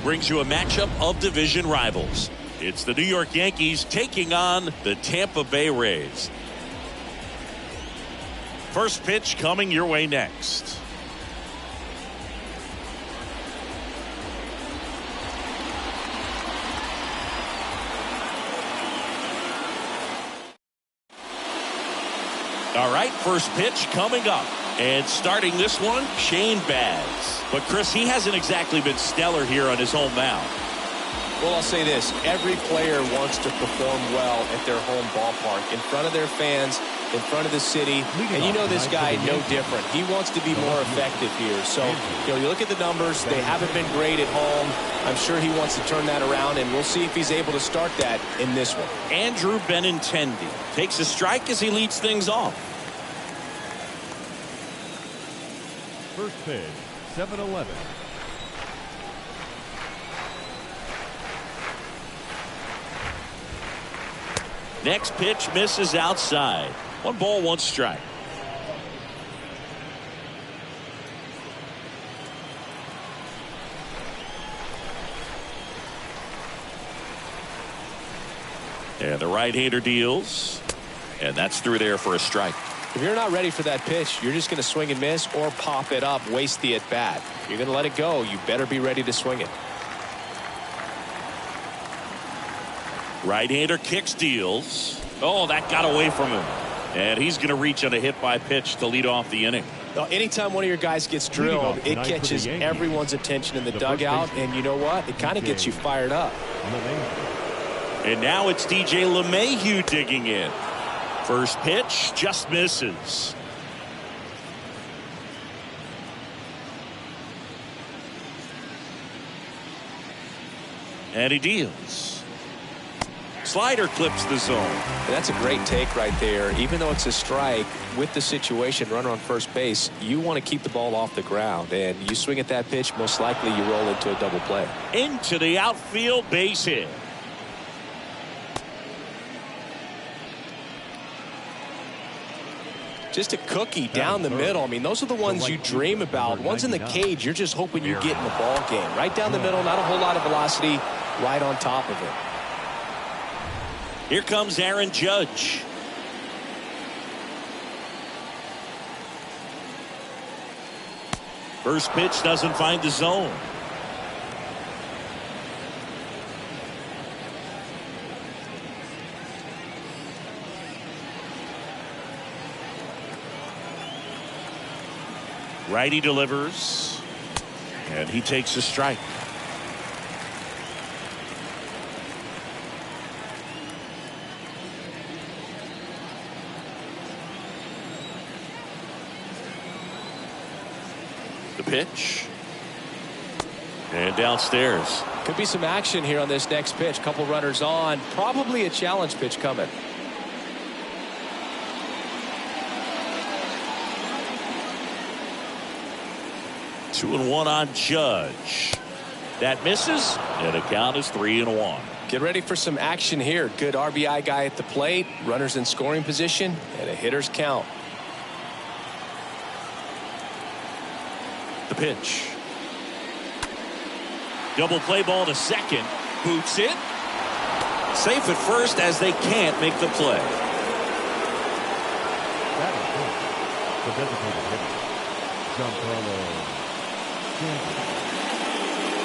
brings you a matchup of division rivals. It's the New York Yankees taking on the Tampa Bay Rays. First pitch coming your way next. All right, first pitch coming up. And starting this one, Shane Baz. But, Chris, he hasn't exactly been stellar here on his home mound. Well, I'll say this. Every player wants to perform well at their home ballpark, in front of their fans, in front of the city. And you know this guy no different. He wants to be more effective here. So, you look at the numbers. They haven't been great at home. I'm sure he wants to turn that around, and we'll see if he's able to start that in this one. Andrew Benintendi takes a strike as he leads things off. First pitch, 7-11. Next pitch misses outside. 1 ball, 1 strike. And the right-hander deals. And that's through there for a strike. If you're not ready for that pitch, you're just going to swing and miss or pop it up, waste the at-bat. You're going to let it go. You better be ready to swing it. Right-hander kicks, deals. Oh, that got away from him. And he's going to reach on a hit-by pitch to lead off the inning. Now, anytime one of your guys gets drilled, it catches everyone's attention in the dugout. And you know what? It kind of gets you fired up. And now it's DJ LeMahieu digging in. First pitch just misses. And he deals. Slider clips the zone. That's a great take right there. Even though it's a strike, with the situation, runner on first base, you want to keep the ball off the ground. And you swing at that pitch, most likely you roll into a double play. Into the outfield, base hit. Just a cookie down the middle. I mean, those are the ones you dream about. One's in the cage, you're just hoping you get in the ball game. Right down the middle, not a whole lot of velocity, right on top of it. Here comes Aaron Judge. First pitch doesn't find the zone. Righty delivers, and he takes a strike. The pitch, and downstairs. Could be some action here on this next pitch. Couple runners on, probably a challenge pitch coming. 2-1 on Judge. That misses, and the count is 3-1. Get ready for some action here. Good RBI guy at the plate, runners in scoring position, and a hitter's count. The pitch. Double play ball to second. Boots it. Safe at first as they can't make the play. The designated hitter, Giancarlo.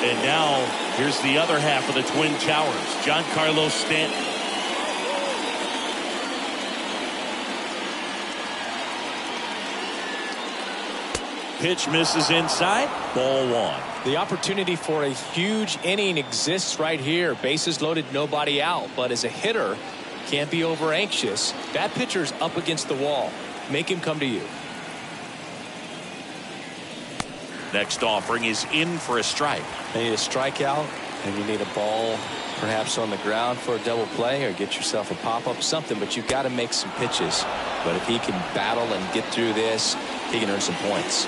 And now here's the other half of the Twin Towers. Giancarlo Stanton. Pitch misses inside. Ball 1. The opportunity for a huge inning exists right here. Bases loaded, nobody out. But as a hitter, can't be over anxious. That pitcher's up against the wall. Make him come to you. Next offering is in for a strike. You need a strikeout, and you need a ball perhaps on the ground for a double play, or get yourself a pop-up, something, but you've got to make some pitches. But if he can battle and get through this, he can earn some points.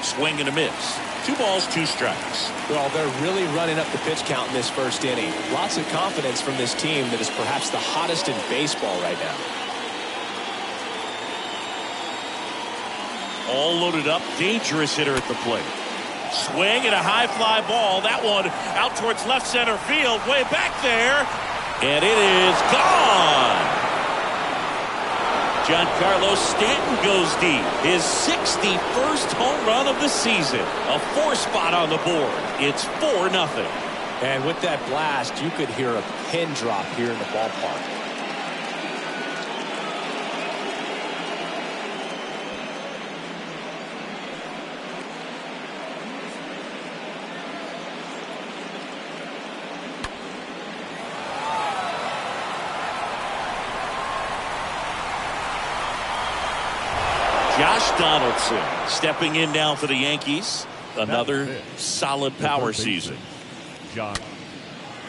Swing and a miss. 2 balls, 2 strikes. Well, they're really running up the pitch count in this first inning. Lots of confidence from this team that is perhaps the hottest in baseball right now. All loaded up. Dangerous hitter at the plate. Swing and a high fly ball. That one out towards left center field. Way back there. And it is gone. Giancarlo Stanton goes deep. His 61st home run of the season. A 4-spot on the board. It's 4-0. And with that blast, you could hear a pin drop here in the ballpark. Josh Donaldson stepping in now for the Yankees. Another solid power season.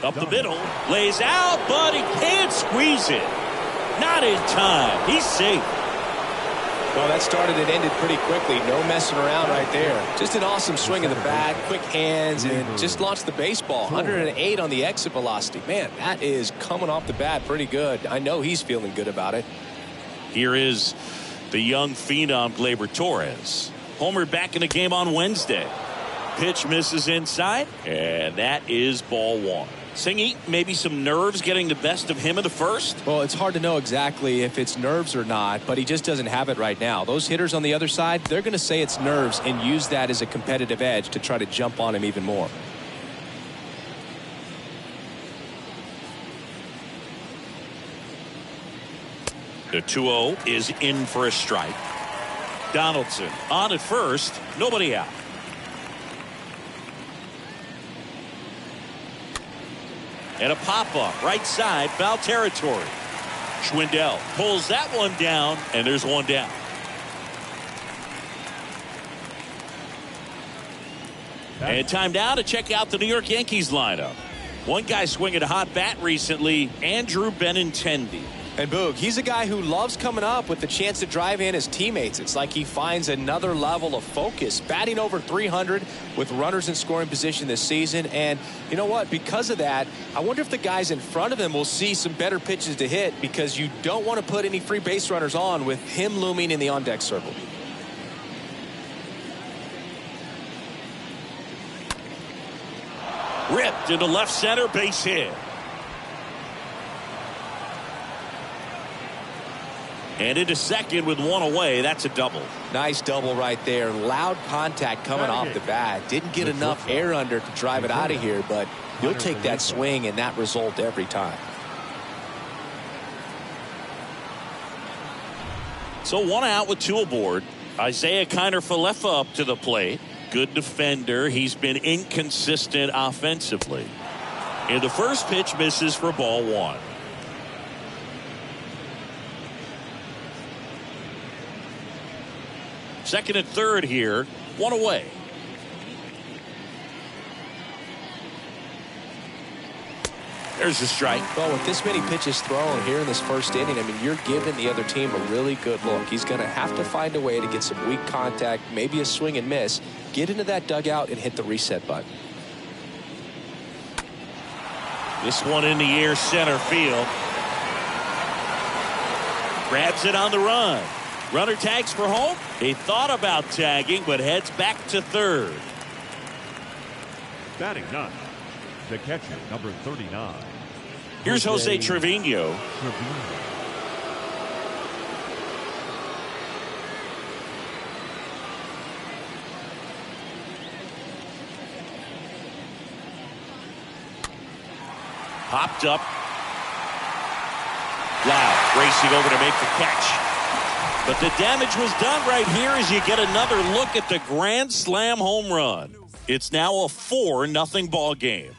Up the middle, lays out, but he can't squeeze it. Not in time. He's safe. Well, that started and ended pretty quickly. No messing around right there. Just an awesome swing of the bat, quick hands, and just launched the baseball. 108 on the exit velocity. Man, that is coming off the bat pretty good. I know he's feeling good about it. Here is the young phenom Gleyber Torres. Homer back in the game on Wednesday. Pitch misses inside, and that is ball one. Singy, maybe some nerves getting the best of him in the first? Well, it's hard to know exactly if it's nerves or not, but he just doesn't have it right now. Those hitters on the other side, they're going to say it's nerves and use that as a competitive edge to try to jump on him even more. The 2-0 is in for a strike. Donaldson on at first, nobody out. And a pop-up, right side, foul territory. Schwindel pulls that one down, and there's one down. And time now to check out the New York Yankees lineup. One guy swinging a hot bat recently, Andrew Benintendi. And Boog, he's a guy who loves coming up with the chance to drive in his teammates. It's like he finds another level of focus. Batting over 300 with runners in scoring position this season. And you know what? Because of that, I wonder if the guys in front of him will see some better pitches to hit, because you don't want to put any free base runners on with him looming in the on-deck circle. Ripped into left center, base hit. And into second with one away. That's a double. Nice double right there. Loud contact coming off the bat. Didn't get enough air under to drive it out of here, but you'll take that swing and that result every time. So one out with two aboard. Isaiah Kiner-Falefa up to the plate. Good defender. He's been inconsistent offensively. And the first pitch misses for ball one. Second and third here, one away. There's the strike. Well, with this many pitches thrown here in this first inning, I mean, you're giving the other team a really good look. He's going to have to find a way to get some weak contact, maybe a swing and miss, get into that dugout and hit the reset button. This one in the air, center field. Grabs it on the run. Runner tags for home. He thought about tagging, but heads back to third. Batting ninth, the catcher, number 39. Here's Jose Trevino. Popped up. Loud racing over to make the catch. But the damage was done right here as you get another look at the grand slam home run. It's now a 4-0 ball game.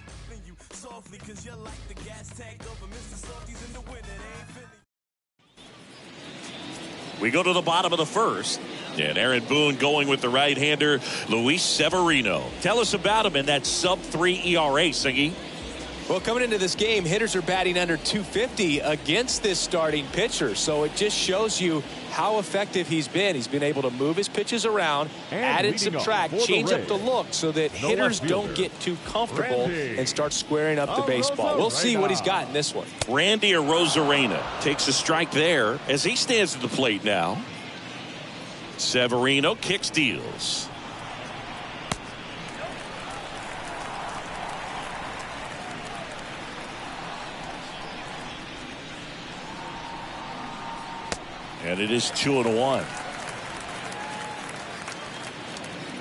We go to the bottom of the first. And Aaron Boone going with the right-hander, Luis Severino. Tell us about him in that sub-3 ERA, Singy. Well, coming into this game, hitters are batting under 250 against this starting pitcher. So it just shows you how effective he's been. He's been able to move his pitches around, add and subtract, change up the look so that hitters don't get too comfortable and start squaring up the baseball. We'll see what he's got in this one. Randy Arozarena takes a strike there as he stands at the plate now. Severino kicks, deals. And it is 2-1.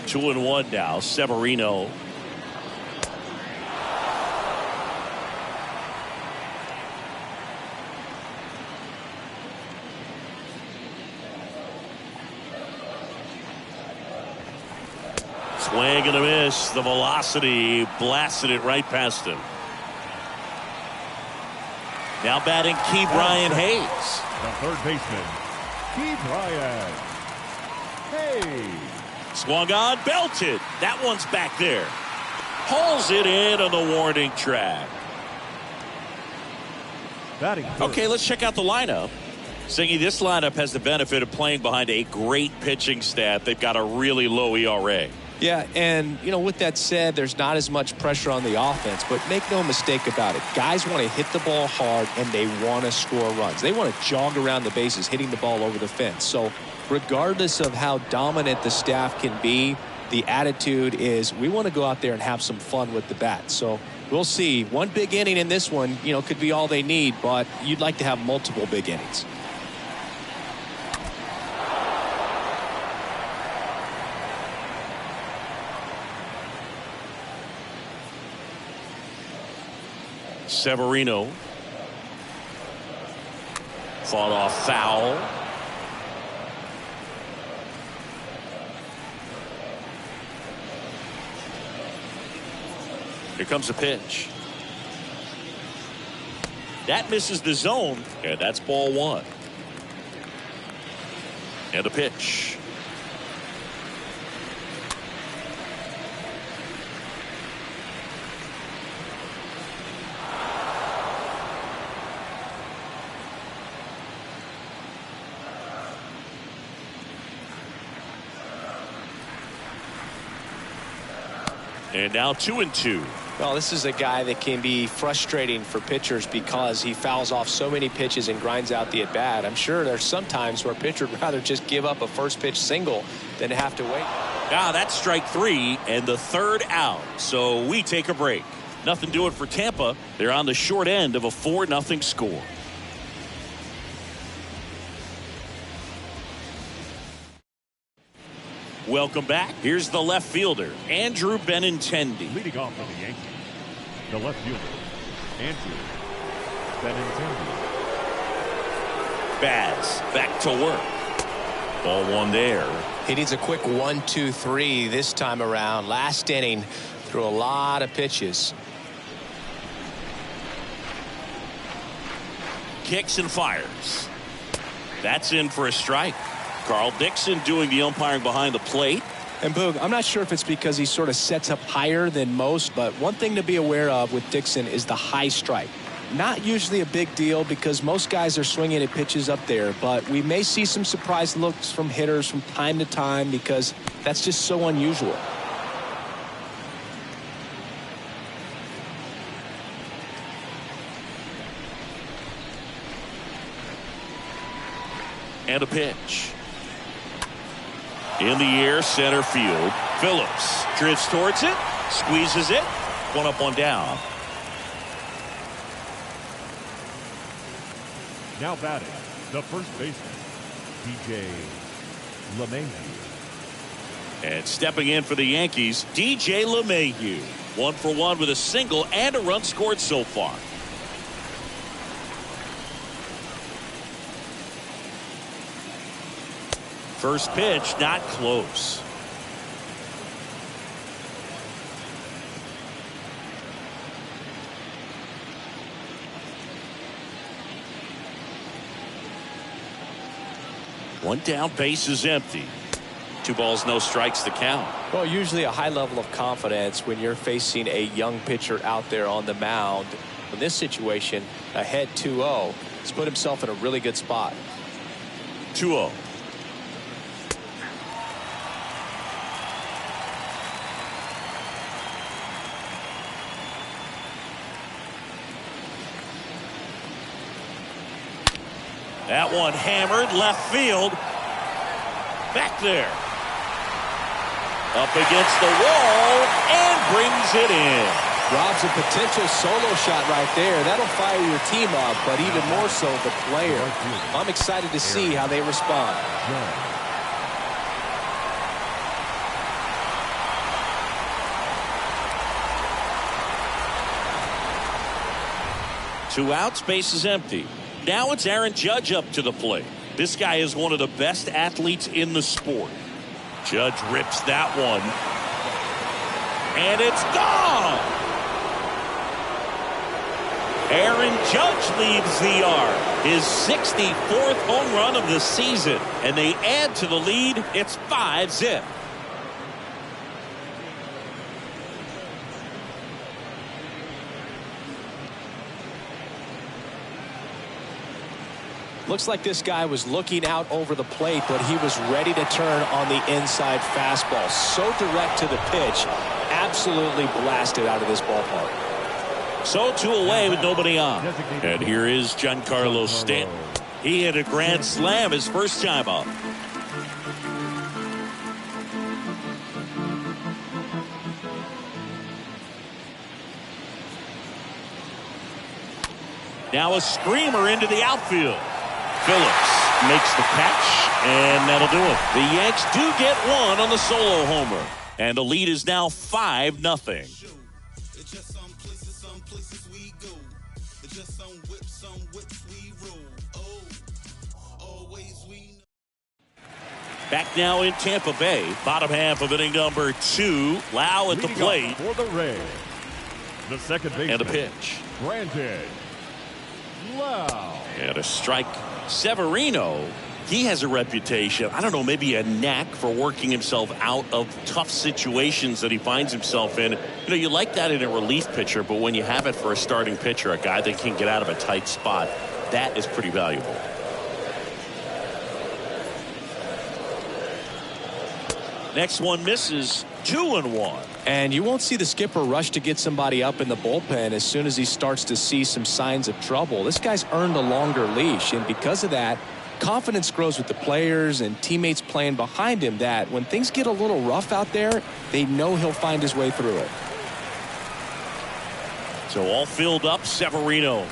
2-1 now. Severino. Swing and a miss. The velocity blasted it right past him. Now batting Key Brian Hayes. The third baseman, Key Brian Hayes. Swung on, belted. That one's back there. Hauls it in on the warning track. Batting first. Okay, let's check out the lineup. Singy, this lineup has the benefit of playing behind a great pitching staff. They've got a really low ERA. Yeah, and, you know, with that said, there's not as much pressure on the offense, but make no mistake about it. Guys want to hit the ball hard, and they want to score runs. They want to jog around the bases, hitting the ball over the fence. So regardless of how dominant the staff can be, the attitude is we want to go out there and have some fun with the bat. So we'll see. One big inning in this one, you know, could be all they need, but you'd like to have multiple big innings. Severino. Fought off foul. Here comes a pitch. That misses the zone, and that's ball one. And a pitch. And now 2-2. Well, this is a guy that can be frustrating for pitchers because he fouls off so many pitches and grinds out the at-bat. I'm sure there's some times where a pitcher would rather just give up a first pitch single than have to wait. Now that's strike three and the third out. So we take a break. Nothing doing for Tampa. They're on the short end of a 4-0 score. Welcome back. Here's the left fielder, Andrew Benintendi. Leading off for the Yankees, the left fielder, Andrew Benintendi. Baz back to work. Ball one there. He needs a quick 1-2-3 this time around. Last inning, threw a lot of pitches. Kicks and fires. That's in for a strike. Carl Dixon doing the umpiring behind the plate. And Boog, I'm not sure if it's because he sort of sets up higher than most, but one thing to be aware of with Dixon is the high strike. Not usually a big deal because most guys are swinging at pitches up there, but we may see some surprise looks from hitters from time to time because that's just so unusual. And a pitch. In the air, center field. Phillips drifts towards it, squeezes it. One up, one down. Now batting, the first baseman, DJ LeMahieu. And stepping in for the Yankees, DJ LeMahieu. 1 for 1 with a single and a run scored so far. First pitch, not close. One down, base is empty. 2 balls, no strikes to count. Well, usually a high level of confidence when you're facing a young pitcher out there on the mound. In this situation, ahead 2-0. He's put himself in a really good spot. 2-0. That one hammered left field. Back there. Up against the wall and brings it in. Robs a potential solo shot right there. That'll fire your team up, but even more so the player. I'm excited to see how they respond. 2 outs, base is empty. Now it's Aaron Judge up to the plate. This guy is one of the best athletes in the sport. Judge rips that one. And it's gone. Aaron Judge leaves the yard. His 64th home run of the season. And they add to the lead. It's 5-zip. Looks like this guy was looking out over the plate, but he was ready to turn on the inside fastball. So direct to the pitch. Absolutely blasted out of this ballpark. So 2 away with nobody on. And here is Giancarlo Stanton. He hit a grand slam his first time up. Now a screamer into the outfield. Phillips makes the catch, and that'll do it. The Yanks do get one on the solo homer, and the lead is now 5-0. Back now in Tampa Bay, bottom half of inning number 2. Lau at the plate. For the Rays, the second baseman. And a pitch. Granted. Lau. And a strike. Severino, he has a reputation, I don't know, maybe a knack for working himself out of tough situations that he finds himself in. You know, you like that in a relief pitcher, but when you have it for a starting pitcher, a guy that can get out of a tight spot, that is pretty valuable. Next one misses. 2-1. And you won't see the skipper rush to get somebody up in the bullpen as soon as he starts to see some signs of trouble. This guy's earned a longer leash, and because of that, confidence grows with the players and teammates playing behind him, that when things get a little rough out there, they know he'll find his way through it. So all filled up. Severino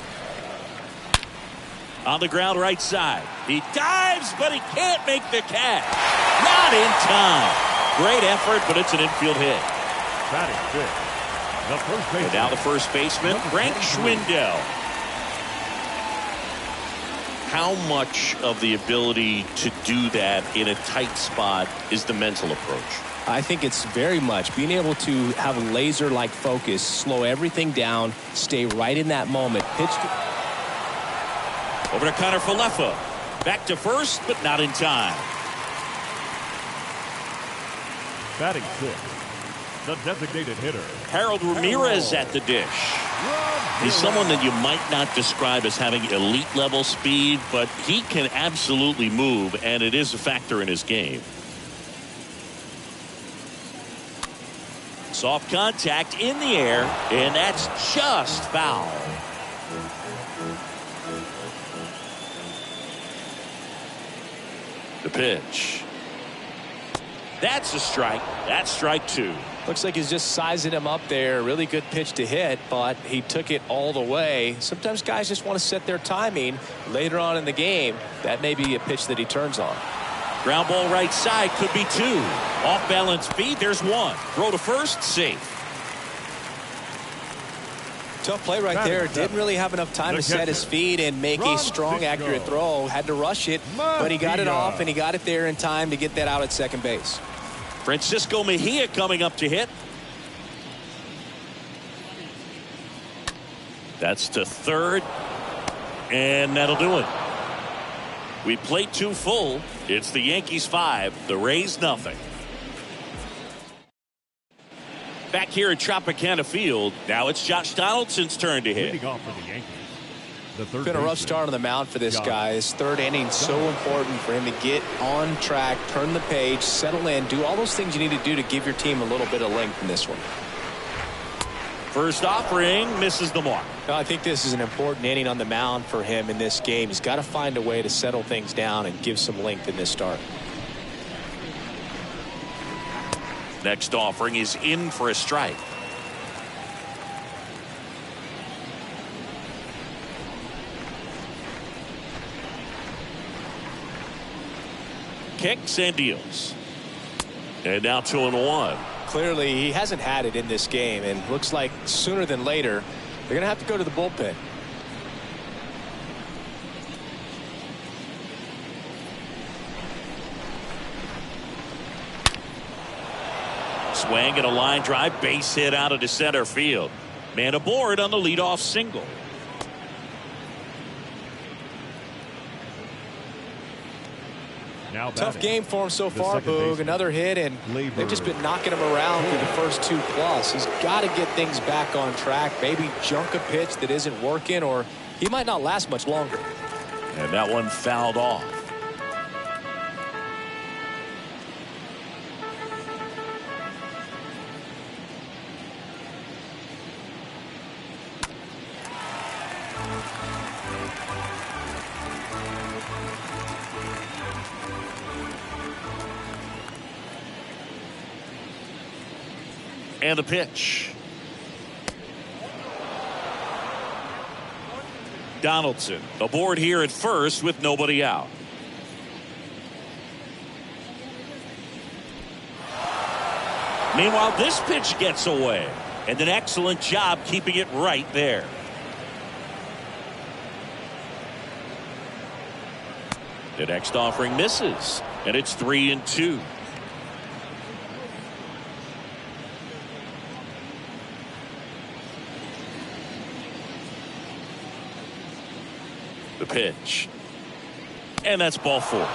on the ground right side. He dives, but he can't make the catch. Not in time. Great effort, but it's an infield hit. Batting fifth, the first baseman. And now the first baseman, Frank Schwindel. How much of the ability to do that in a tight spot is the mental approach? I think it's very much being able to have a laser-like focus, slow everything down, stay right in that moment. Pitch over to Connor Falefa. Back to first, but not in time. Batting sixth, the designated hitter, Harold Ramirez at the dish. He's someone that you might not describe as having elite level speed, but he can absolutely move, and it is a factor in his game. Soft contact in the air, and that's just foul. The pitch. That's a strike. That's strike 2. Looks like he's just sizing him up there. Really good pitch to hit, but he took it all the way. Sometimes guys just want to set their timing later on in the game. That may be a pitch that he turns on. Ground ball right side, could be 2. Off balance feed, there's 1. Throw to first, safe. Tough play right there. Didn't really have enough time to set his feet and make a strong, accurate throw. Had to rush it, but he got it off, and he got it there in time to get that out at second base. Francisco Mejia coming up to hit. That's to third, and that'll do it. We played 2 full. It's the Yankees 5, the Rays nothing. Back here at Tropicana Field, now it's Josh Donaldson's turn to hit. Leading off for the Yankees, the third been a rough baseman. start on the mound for this guy. His third inning so important for him to get on track, turn the page, settle in, do all those things you need to do to give your team a little bit of length in this one. First offering misses the mark. I think this is an important inning on the mound for him in this game. He's got to find a way to settle things down and give some length in this start. Next offering is in for a strike. Kicks and deals. And now 2-1. Clearly, he hasn't had it in this game, and looks like sooner than later, they're going to have to go to the bullpen. Swing and a line drive, base hit out into center field. Man aboard on the leadoff single. Now Tough batting, game for him so the far, second Boog. baseman, Another hit, and they've just been knocking him around through the first 2+. He's got to get things back on track. Maybe junk a pitch that isn't working, or he might not last much longer. And that one fouled off. And the pitch. Donaldson aboard here at first with nobody out. Meanwhile, this pitch gets away, and an excellent job keeping it right there. The next offering misses, and it's 3-2. The pitch. And that's ball 4.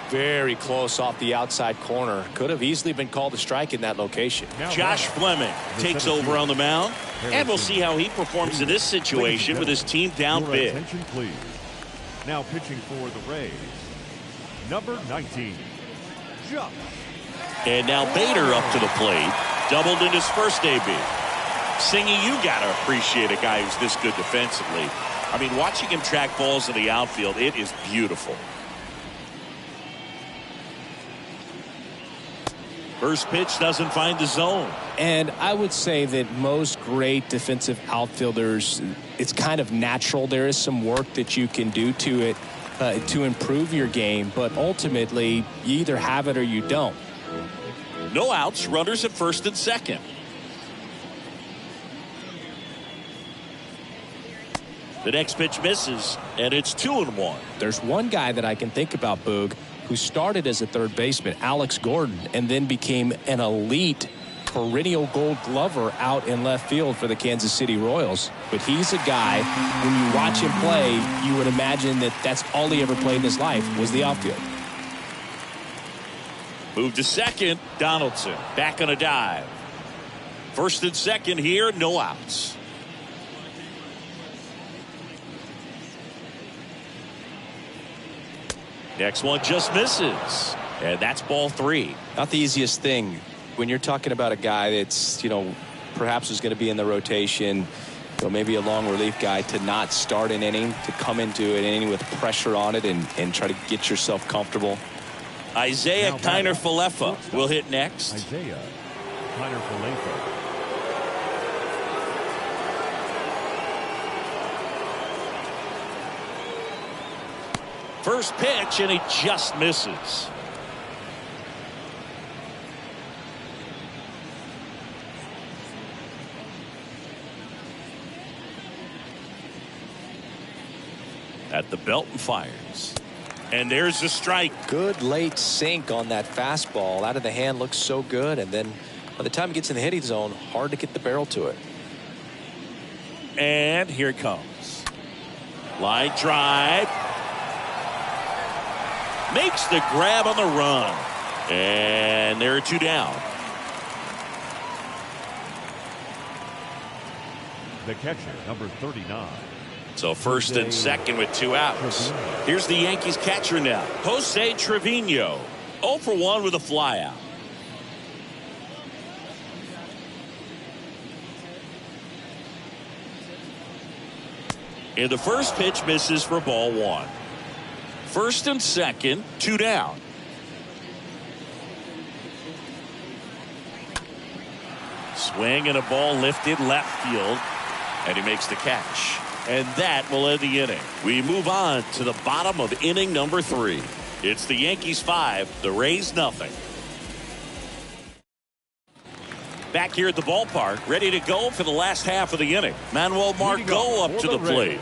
Very close off the outside corner. Could have easily been called a strike in that location. Josh Fleming takes over on the mound, and we'll see how he performs in this situation with his team down big. Attention, please. Now pitching for the Rays, number 19, Josh. And now Bader up to the plate, doubled in his first AB. Singy, you got to appreciate a guy who's this good defensively. I mean, watching him track balls in the outfield, it is beautiful. First pitch doesn't find the zone. And I would say that most great defensive outfielders, it's kind of natural. There is some work that you can do to it to improve your game, but ultimately you either have it or you don't. No outs, runners at first and second. The next pitch misses, and it's 2-1. There's one guy that I can think about, Boog, who started as a third baseman, Alex Gordon, and then became an elite perennial gold glover out in left field for the Kansas City Royals. But he's a guy, when you watch him play, you would imagine that that's all he ever played in his life was the outfield. Move to second, Donaldson back on a dive. First and second here, no outs. Next one just misses, and that's ball 3. Not the easiest thing when you're talking about a guy that's, perhaps is going to be in the rotation, maybe a long relief guy, to not start an inning, to come into an inning with pressure on it and try to get yourself comfortable. Isaiah Kiner-Falefa will hit next. Isaiah Kiner-Falefa. First pitch, and he just misses. At the belt and fires. And there's the strike. Good late sink on that fastball. Out of the hand, looks so good. And then by the time it gets in the hitting zone, hard to get the barrel to it. And here it comes. Line drive. Makes the grab on the run. And there are 2 down. The catcher, number 39. So first and second with 2 outs. Here's the Yankees catcher now, Jose Trevino. 0 for 1 with a flyout. And the first pitch misses for ball 1. First and second, 2 down. Swing and a ball lifted left field, and he makes the catch. And that will end the inning. We move on to the bottom of inning number 3. It's the Yankees 5, the Rays nothing. Back here at the ballpark, ready to go for the last half of the inning. Manuel Margot up to the plate.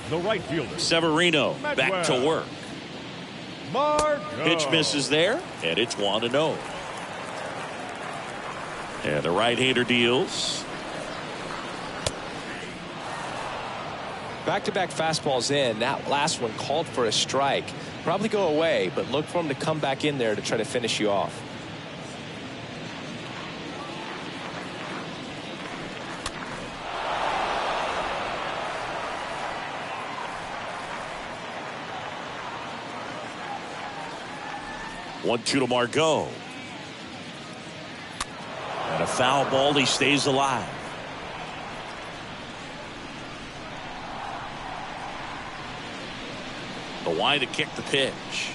The right fielder, Severino back to work. Margot. Pitch misses there, and it's 1-0. And the right-hander deals. Back-to-back fastballs in. That last one called for a strike. Probably go away, but look for him to come back in there to try to finish you off. One-two to Margot. And a foul ball. He stays alive. The wide to kick the pitch.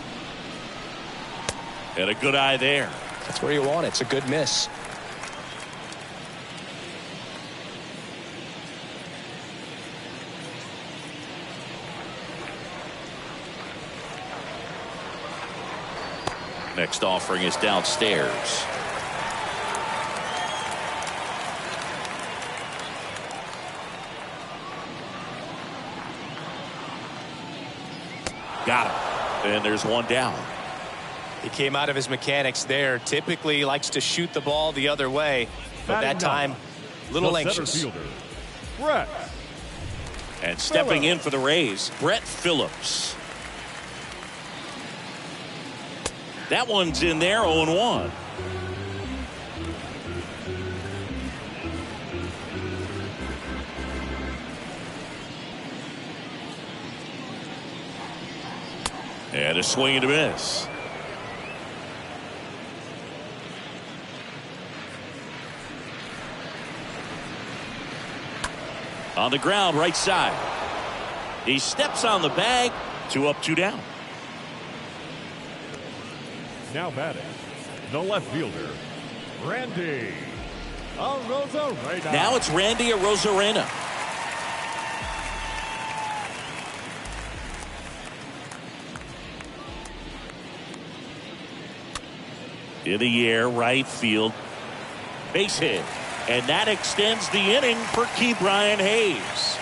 And a good eye there. That's where you want it. It's a good miss. Next offering is downstairs. Got him. And there's one down. He came out of his mechanics there. Typically likes to shoot the ball the other way, but that time a little anxious. Fielder, Brett. And stepping in for the Rays, Brett Phillips. That one's in there, 0-1. And a swing and a miss. On the ground, right side. He steps on the bag. 2 up, 2 down. Now batting, the left fielder, Randy Arozarena. Now it's Randy Arozarena. In the air, right field. Base hit. And that extends the inning for Ke'Bryan Hayes.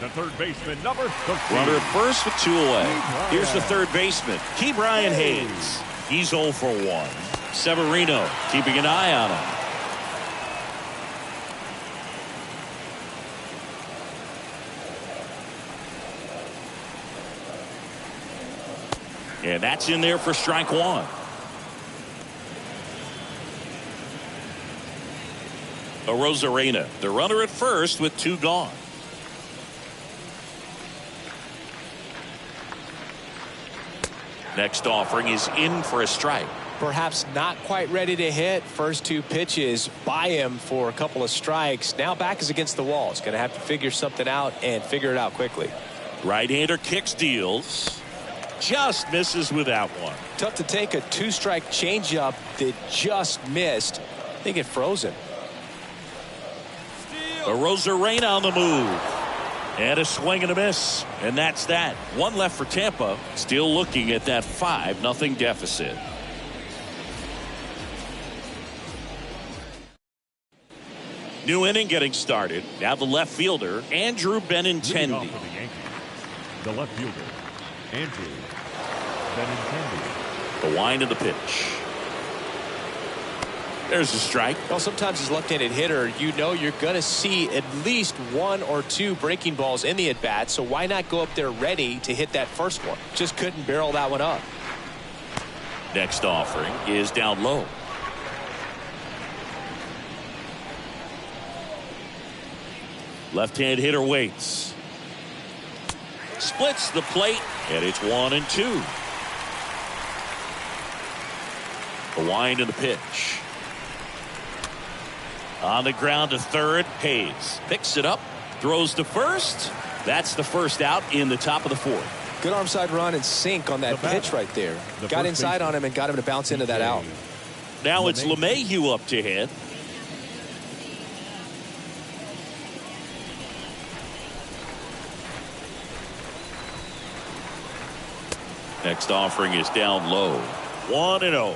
The third baseman, number 13. Runner at first with 2 away. Here's the third baseman, Ke'Bryan Hayes. He's 0 for 1. Severino keeping an eye on him. And that's in there for strike 1. Arozarena, the runner at first with 2 gone. Next offering is in for a strike. Perhaps not quite ready to hit. First 2 pitches by him for a couple of strikes. Now back is against the wall. He's going to have to figure something out and figure it out quickly. Right-hander kicks, deals. Just misses with that one. Tough to take a 2-strike changeup that just missed. I think it froze him. Arozarena on the move. And a swing and a miss. And that's that. 1 left for Tampa. Still looking at that 5-0 deficit. New inning getting started. Now the left fielder, Andrew Benintendi. The left fielder, Andrew Benintendi. The wind of the pitch. There's a strike. Well, sometimes as left-handed hitter, you know you're going to see at least 1 or 2 breaking balls in the at-bat, so why not go up there ready to hit that first one? Just couldn't barrel that one up. Next offering is down low. Left-hand hitter waits. Splits the plate, and it's 1-2. The wind of the pitch. On the ground to third, Hayes picks it up, throws to first. That's the first out in the top of the 4th. Good arm side run and sink on that pitch right there. Got inside on him and got him to bounce into that out. Now it's LeMahieu up to hit. Next offering is down low. 1-0.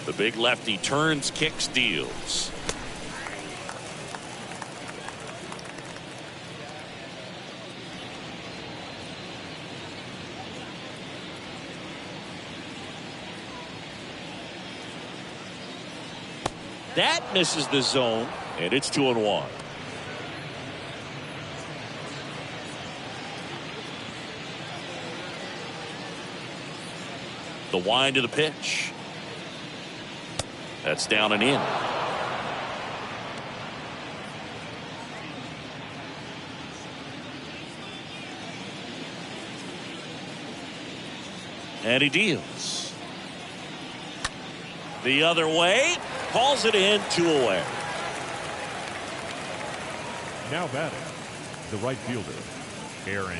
The big lefty turns, kicks, deals. That misses the zone, and it's 2-1. The wind of the pitch. That's down and in. And he deals. The other way. Calls it in, 2 away. Now batting, the right fielder, Aaron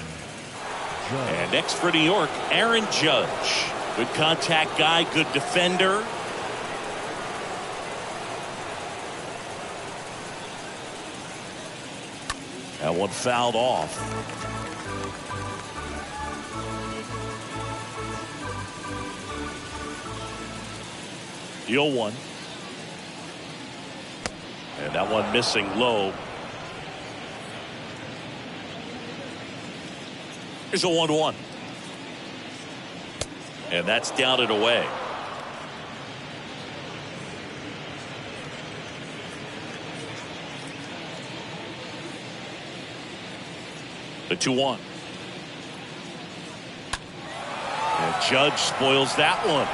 Judge. And next for New York, Aaron Judge. Good contact guy, good defender. That one fouled off. The 0-1. And that one missing low. Here's a 1-1. And that's down and away. The 2-1. And Judge spoils that one.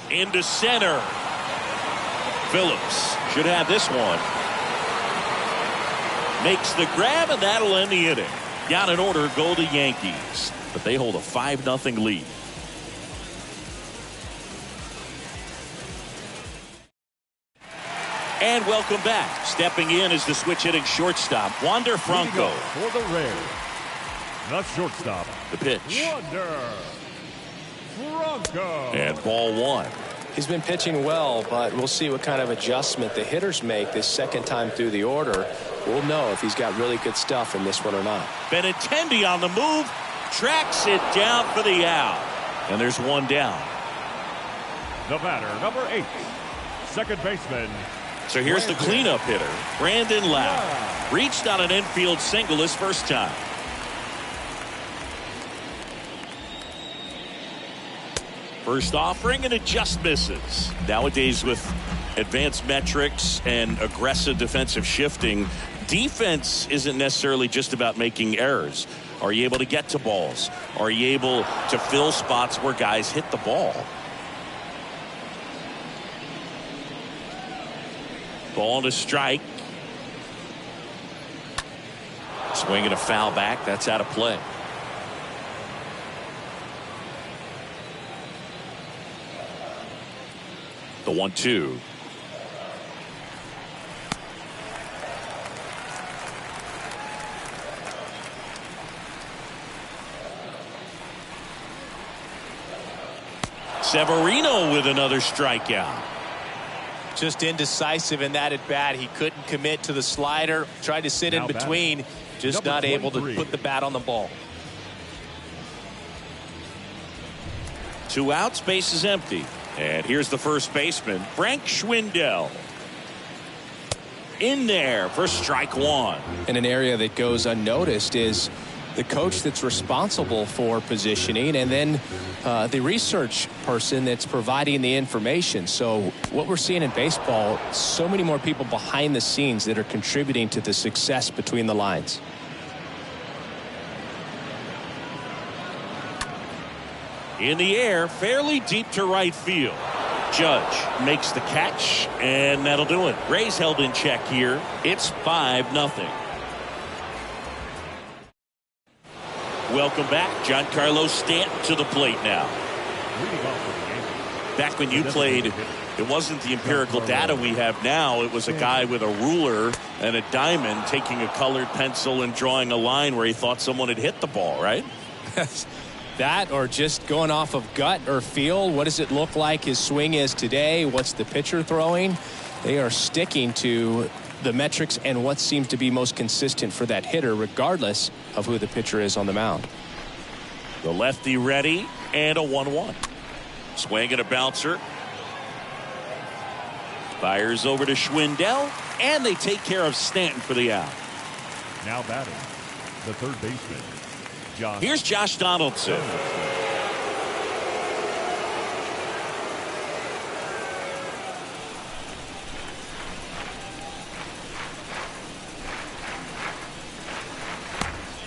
Into center. Phillips should have this one. Makes the grab, and that'll end the inning. Got an order, go the Yankees. But they hold a 5-0 lead. And welcome back. Stepping in is the switch hitting shortstop, Wander Franco. For the Rays, the shortstop, The pitch. Wander Franco. And ball 1. He's been pitching well, but we'll see what kind of adjustment the hitters make this second time through the order. We'll know if he's got really good stuff in this one or not. Benintendi on the move, tracks it down for the out. And there's one down. The batter, number 8, second baseman. So here's the cleanup hitter, Brandon Lowe. Reached on an infield single his first time. First offering, and it just misses. Nowadays, with advanced metrics and aggressive defensive shifting, defense isn't necessarily just about making errors. Are you able to get to balls? Are you able to fill spots where guys hit the ball? Ball and a strike. Swing and a foul back. That's out of play. The 1-2. Severino with another strikeout. Just indecisive in that at bat. He couldn't commit to the slider. Tried to sit in between. Just not able to put the bat on the ball. 2 outs, base is empty. And here's the first baseman, Frank Schwindel. In there for strike 1. And an area that goes unnoticed is the coach that's responsible for positioning, and then the research person that's providing the information. So what we're seeing in baseball, so many more people behind the scenes that are contributing to the success between the lines. In the air, fairly deep to right field. Judge makes the catch, and that'll do it. Rays held in check here. It's 5-0. Welcome back. Giancarlo Stanton to the plate now. Back when you played, it wasn't the empirical data we have now. It was a guy with a ruler and a diamond taking a colored pencil and drawing a line where he thought someone had hit the ball, right? That, or just going off of gut or feel. What does it look like his swing is today? What's the pitcher throwing? They are sticking to the metrics and what seems to be most consistent for that hitter, regardless of who the pitcher is on the mound. The lefty ready, and a 1-1. Swing and a bouncer. Fires over to Schwindel, and they take care of Stanton for the out. Now batting, the third baseman, Josh. Here's Josh Donaldson.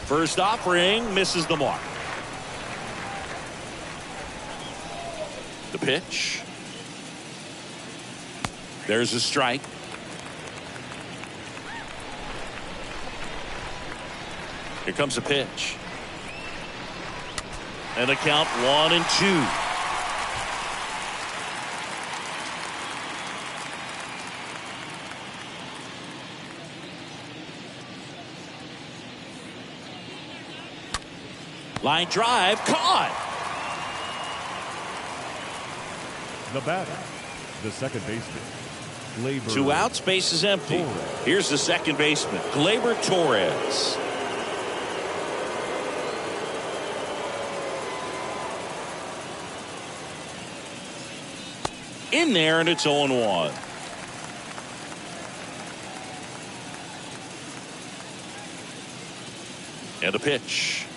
First offering misses the mark. The pitch. There's a strike. Here comes a pitch. And the count 1-2. Line drive caught. The batter, the second baseman, Gleyber. 2 outs, base is empty. Torres. Here's the second baseman, Gleyber Torres. In there, and it's 0-1. And a pitch.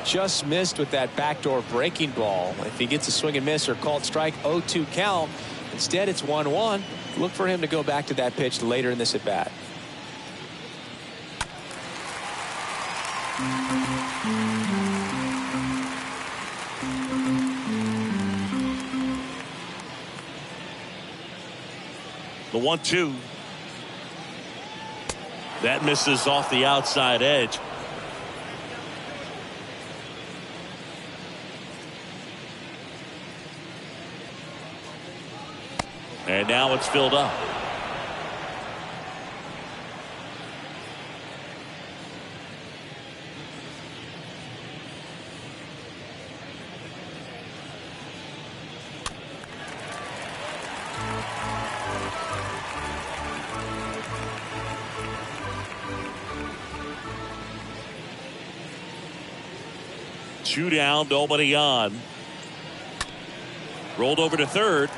Just missed with that backdoor breaking ball. If he gets a swing and miss or called strike, 0-2 count. Instead, it's 1-1. Look for him to go back to that pitch later in this at bat. The 1-2. That misses off the outside edge. And now it's filled up. Two down, nobody on. Rolled over to third.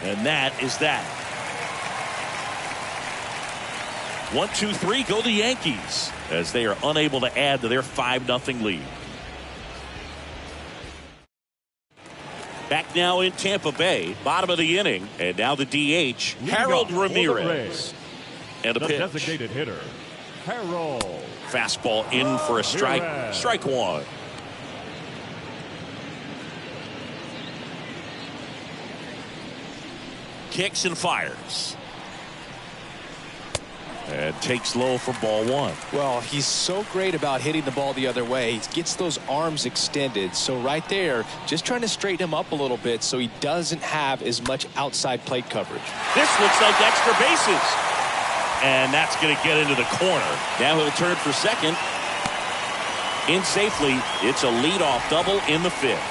And that is that. 1, 2, 3 go the Yankees as they are unable to add to their 5-0 lead. Back now in Tampa Bay, bottom of the inning, and now the DH, Harold Ramirez. And a The pitch. designated hitter, Harold. Fastball in for a strike. Ramirez. Strike one. Kicks and fires. And takes low for ball one. Well, he's so great about hitting the ball the other way. He gets those arms extended. So right there, just trying to straighten him up a little bit so he doesn't have as much outside plate coverage. This looks like extra bases. And that's going to get into the corner. Now he'll turn for second. In safely. It's a leadoff double in the fifth.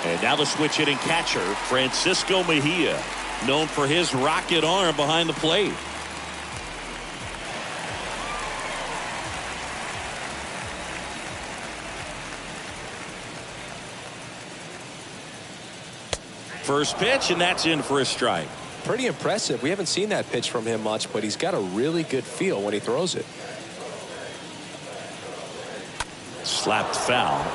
And now the switch hitting catcher, Francisco Mejia, known for his rocket arm behind the plate. First pitch, and that's in for a strike. Pretty impressive. We haven't seen that pitch from him much, but he's got a really good feel when he throws it. Slapped foul.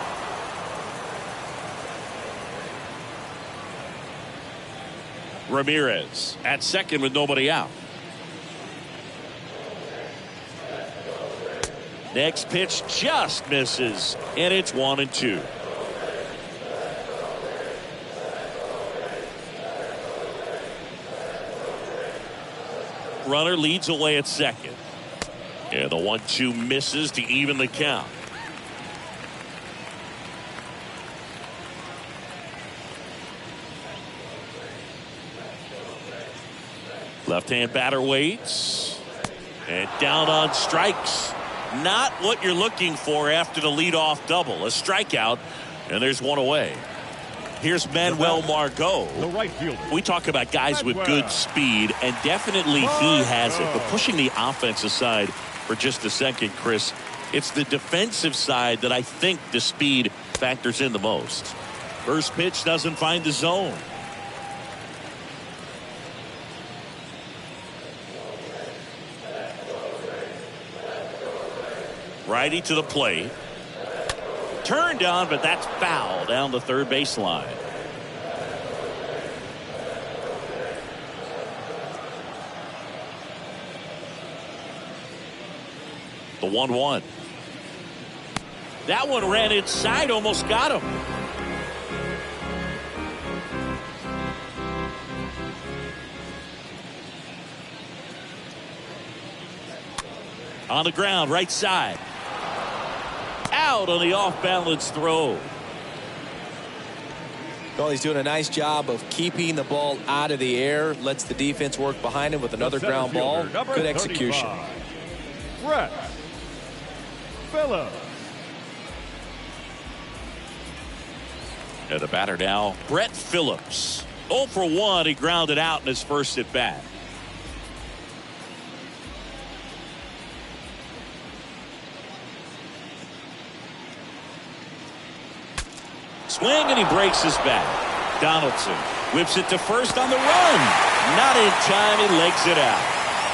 Ramirez at second with nobody out. Next pitch just misses, and it's 1-2. Runner leads away at second. And the 1-2 misses to even the count. Left-hand batter waits. And down on strikes. Not what you're looking for after the leadoff double. A strikeout, and there's one away. Here's Manuel Margot. The right fielder. We talk about guys with good speed, and definitely he has it. But pushing the offensive side for just a second, Chris, it's the defensive side that I think the speed factors in the most. First pitch doesn't find the zone. Righty to the plate. Turned on, but that's foul down the third baseline. The 1-1. That one ran inside, almost got him. On the ground, right side. Out on the off-balance throw. Well, he's doing a nice job of keeping the ball out of the air. Lets the defense work behind him with another ground ball. Good execution. Phillips. And the batter now, Brett Phillips. 0 for 1. He grounded out in his first at bat. Swing, and he breaks his back. Donaldson whips it to first on the run. Not in time. He legs it out.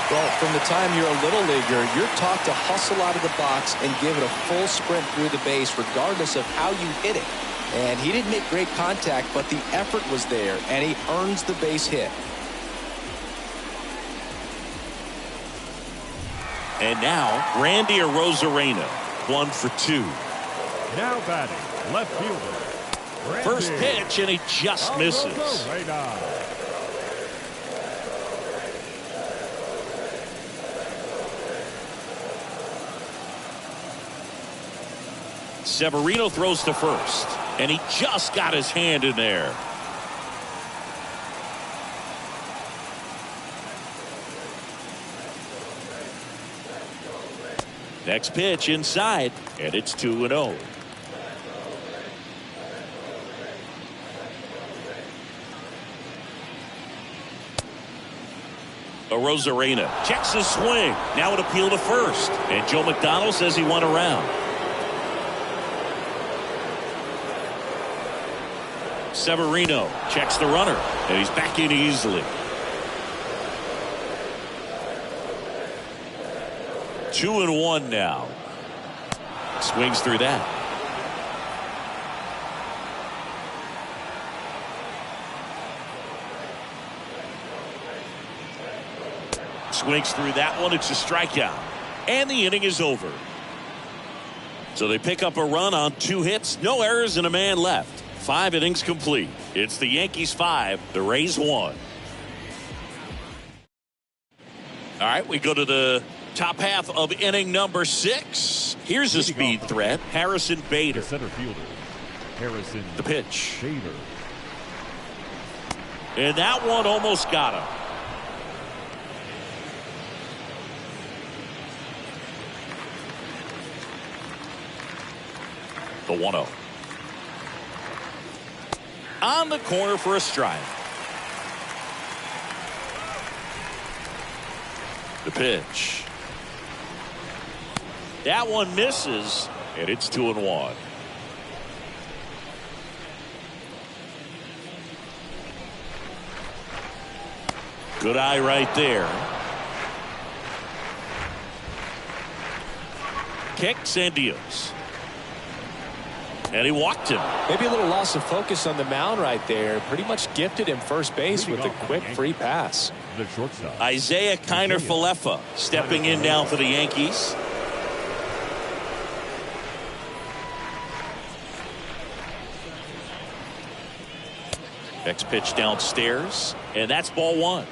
Well, from the time you're a little leaguer, you're taught to hustle out of the box and give it a full sprint through the base regardless of how you hit it. And he didn't make great contact, but the effort was there, and he earns the base hit. And now, Randy Arozarena, 1 for 2. Now batting, left fielder. Randy. First pitch, and he just misses. Severino throws to first, and he just got his hand in there. Next pitch inside, and it's 2-0. Arozarena checks his swing. Now an appeal to first, and Joe McDonald says he went around. Severino checks the runner, and he's back in easily. 2-1 now. Swings through that. Swings through that one. It's a strikeout. And the inning is over. So they pick up a run on 2 hits, no errors, and a man left. 5 innings complete. It's the Yankees 5, the Rays 1. All right, we go to the top half of inning number 6. Here's a speed threat. Harrison Bader. The center fielder. Harrison. The pitch. Bader. And that one almost got him. The 1-0. On the corner for a strike. The pitch. That one misses, and it's 2-1. Good eye right there. Kicks and deals. And he walked him. Maybe a little loss of focus on the mound right there. Pretty much gifted him first base with a quick free pass. The shortstop. Isaiah Kiner-Falefa stepping in now for the Yankees. Next pitch downstairs, and that's ball one.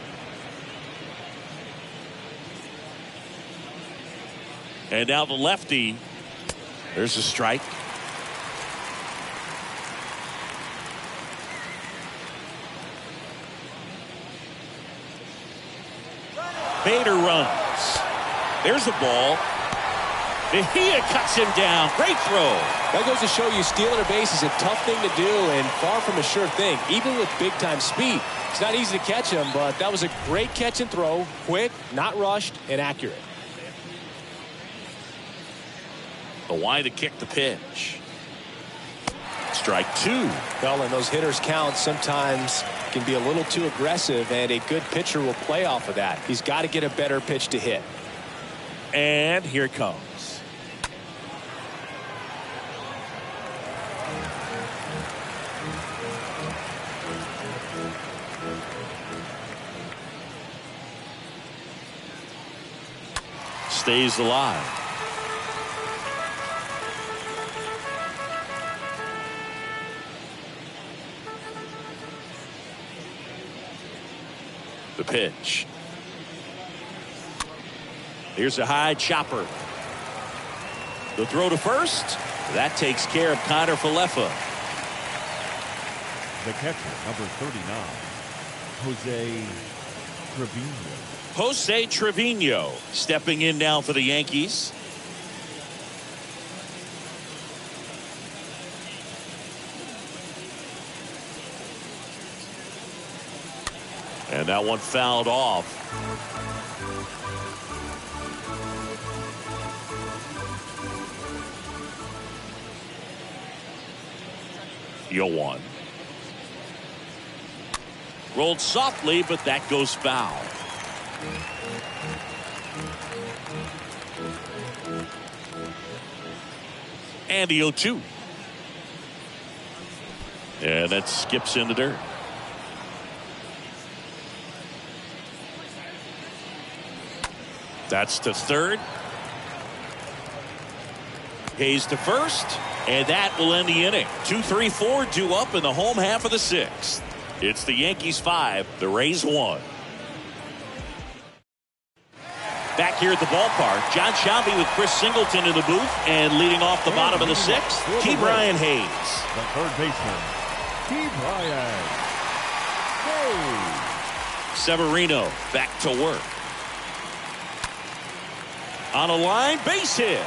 And now the lefty. There's a strike. Bader runs. There's a ball. Mejia cuts him down. Great throw. That goes to show you stealing a base is a tough thing to do and far from a sure thing, even with big-time speed. It's not easy to catch him, but that was a great catch and throw. Quick, not rushed, and accurate. The wide to kick the pitch. Strike two. Well, and those hitters count sometimes can be a little too aggressive, and a good pitcher will play off of that. He's got to get a better pitch to hit. And here it comes. Stays alive. The pitch. Here's a high chopper. The throw to first. That takes care of Connor Falefa. The catcher, number 39, Jose Trevino. Jose Trevino stepping in now for the Yankees. And that one fouled off. The 0-1. Rolled softly, but that goes foul. And the 0-2. And that skips in the dirt. That's to third. Hayes to first. And that will end the inning. 2-3-4 due up in the home half of the sixth. It's the Yankees 5, the Rays 1. Back here at the ballpark, John Shelby with Chris Singleton in the booth, and leading off the bottom of the sixth, T. Brian Hayes. The third baseman, T. Brian Hayes. Severino back to work. On a line, base hit.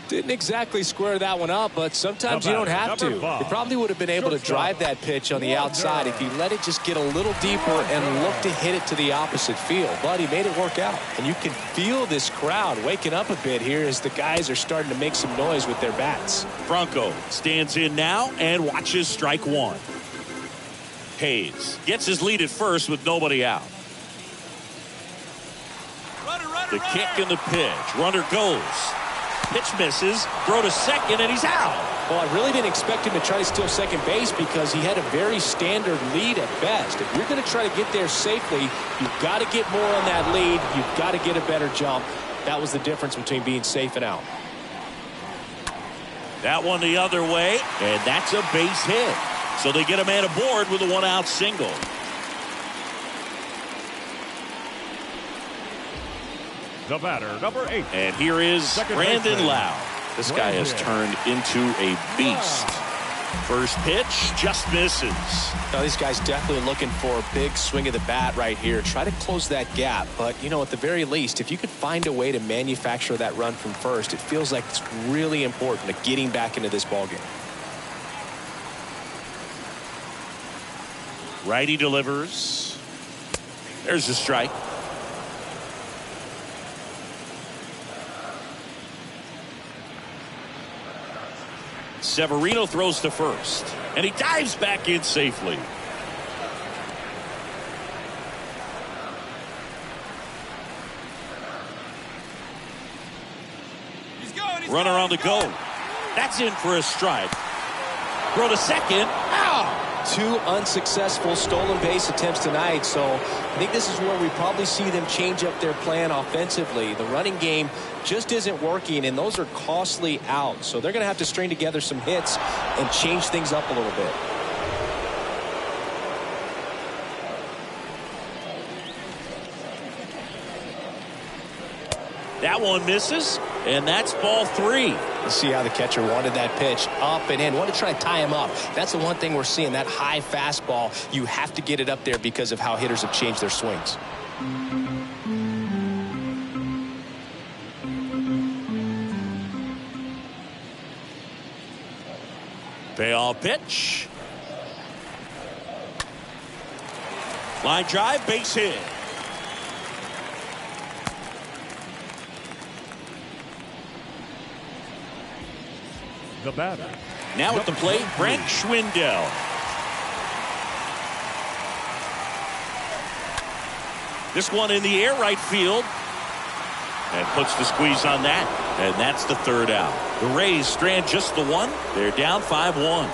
Didn't exactly square that one up, but sometimes you don't have to. He probably would have been able to drive that pitch on the outside if he let it just get a little deeper and look to hit it to the opposite field. But he made it work out. And you can feel this crowd waking up a bit here as the guys are starting to make some noise with their bats. Franco stands in now and watches strike one. Hayes gets his lead at first with nobody out. The kick and the pitch. Runner goes. Pitch misses, throw to second, and he's out. Well, I really didn't expect him to try to steal second base because he had a very standard lead at best. If you're going to try to get there safely, you've got to get more on that lead. You've got to get a better jump. That was the difference between being safe and out. That one the other way, and that's a base hit. So they get a man aboard with a one-out single. The batter, number 8. And here is Brandon Lau. This guy has turned into a beast. First pitch just misses. Now, these guys definitely looking for a big swing of the bat right here. Try to close that gap. But, you know, at the very least, if you could find a way to manufacture that run from first, it feels like it's really important to getting back into this ballgame. Righty delivers. There's a strike. Severino throws to first, and he dives back in safely. Runner on the go. That's in for a strike. Throw to second. Out. 2 unsuccessful stolen base attempts tonight, so I think this is where we probably see them change up their plan offensively. The running game just isn't working, and those are costly outs, so they're going to have to string together some hits and change things up a little bit. That one misses, and that's ball 3. Let's see how the catcher wanted that pitch up and in. Want to try to tie him up. That's the one thing we're seeing, that high fastball. You have to get it up there because of how hitters have changed their swings. Payoff pitch. Line drive, base hit. The batter. Now at the plate, Brent Schwindel. This one in the air, right field. And puts the squeeze on that. And that's the 3rd out. The Rays strand just the 1. They're down 5-1.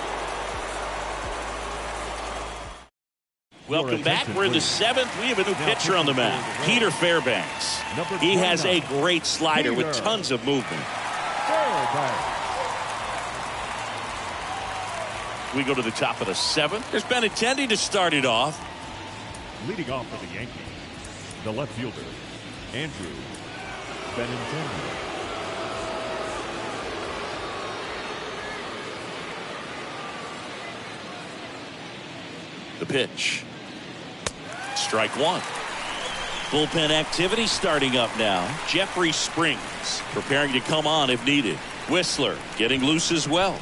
Welcome back. We're in the 7th. We have a new pitcher on the mound, Peter Fairbanks. He has a great slider with tons of movement. We go to the top of the 7th. There's Benintendi to start it off. Leading off for the Yankees, the left fielder, Andrew Benintendi. The pitch. Strike 1. Bullpen activity starting up now. Jeffrey Springs preparing to come on if needed. Whistler getting loose as well.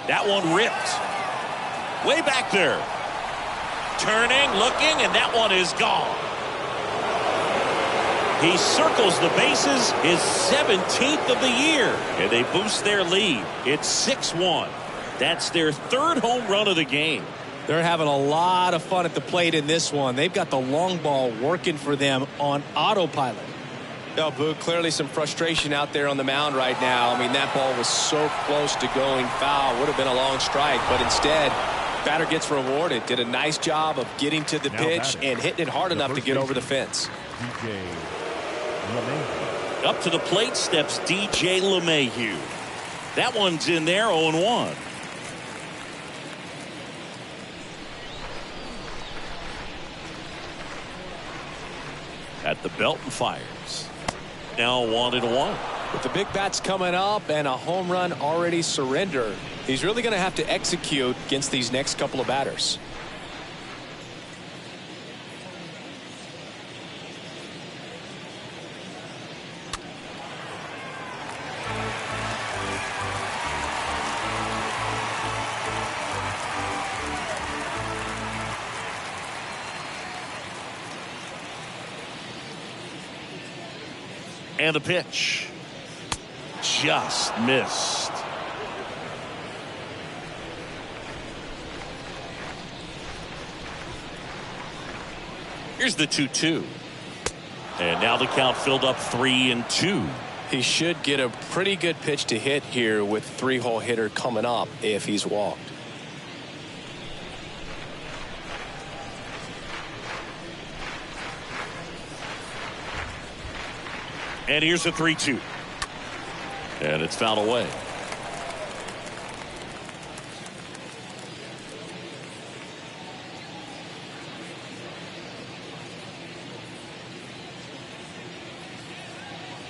That one ripped. Way back there. Turning, looking, and that one is gone. He circles the bases, his 17th of the year, and they boost their lead. It's 6-1. That's their 3rd home run of the game. They're having a lot of fun at the plate in this one. They've got the long ball working for them on autopilot. No, Boog, clearly some frustration out there on the mound right now. I mean, that ball was so close to going foul. Would have been a long strike, but instead, batter gets rewarded. Did a nice job of getting to the pitch and hitting it hard enough to get over the fence. Up to the plate steps DJ LeMahieu. That one's in there, 0-1. At the belt and fires. Now 1-1. With the big bats coming up and a home run already surrendered, he's really going to have to execute against these next couple of batters. And the pitch. Just missed. Here's the 2-2. And now the count filled up 3-2. He should get a pretty good pitch to hit here with 3-hole hitter coming up if he's walked. And here's a 3-2. And it's fouled away.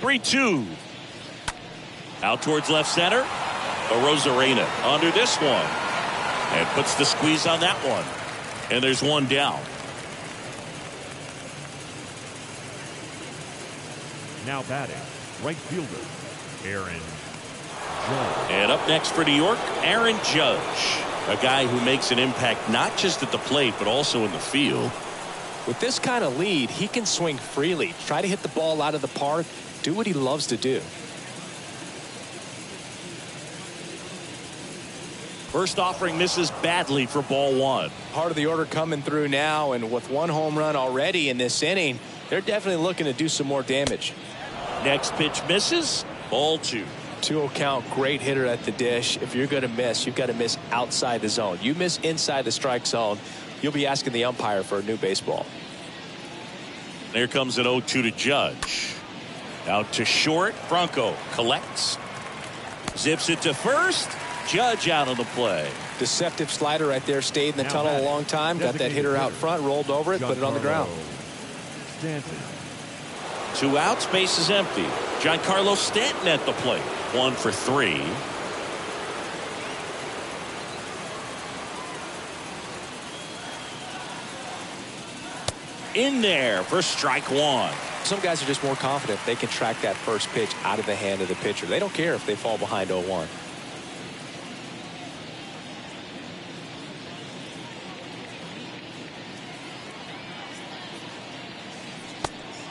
Three-two. Out towards left center. Arozarena under this one. And puts the squeeze on that one. And there's one down. Now batting, right fielder, Aaron Judge. And up next for New York, Aaron Judge. A guy who makes an impact not just at the plate, but also in the field. With this kind of lead, he can swing freely, try to hit the ball out of the park, do what he loves to do. First offering misses badly for ball one. Part of the order coming through now, and with one home run already in this inning, they're definitely looking to do some more damage. Next pitch misses. Ball two. 2-0 count, great hitter at the dish. If you're going to miss, you've got to miss outside the zone. You miss inside the strike zone, you'll be asking the umpire for a new baseball. There comes an 0-2 to Judge. Out to short. Franco collects. Zips it to first. Judge out of the play. Deceptive slider right there. Stayed in the tunnel a long time. Got that hitter out front. Rolled over it. Put it on the ground. Stanton. 2 outs. Base is empty. Giancarlo Stanton at the plate. 1 for 3. In there for strike one. Some guys are just more confident they can track that first pitch out of the hand of the pitcher. They don't care if they fall behind 0-1.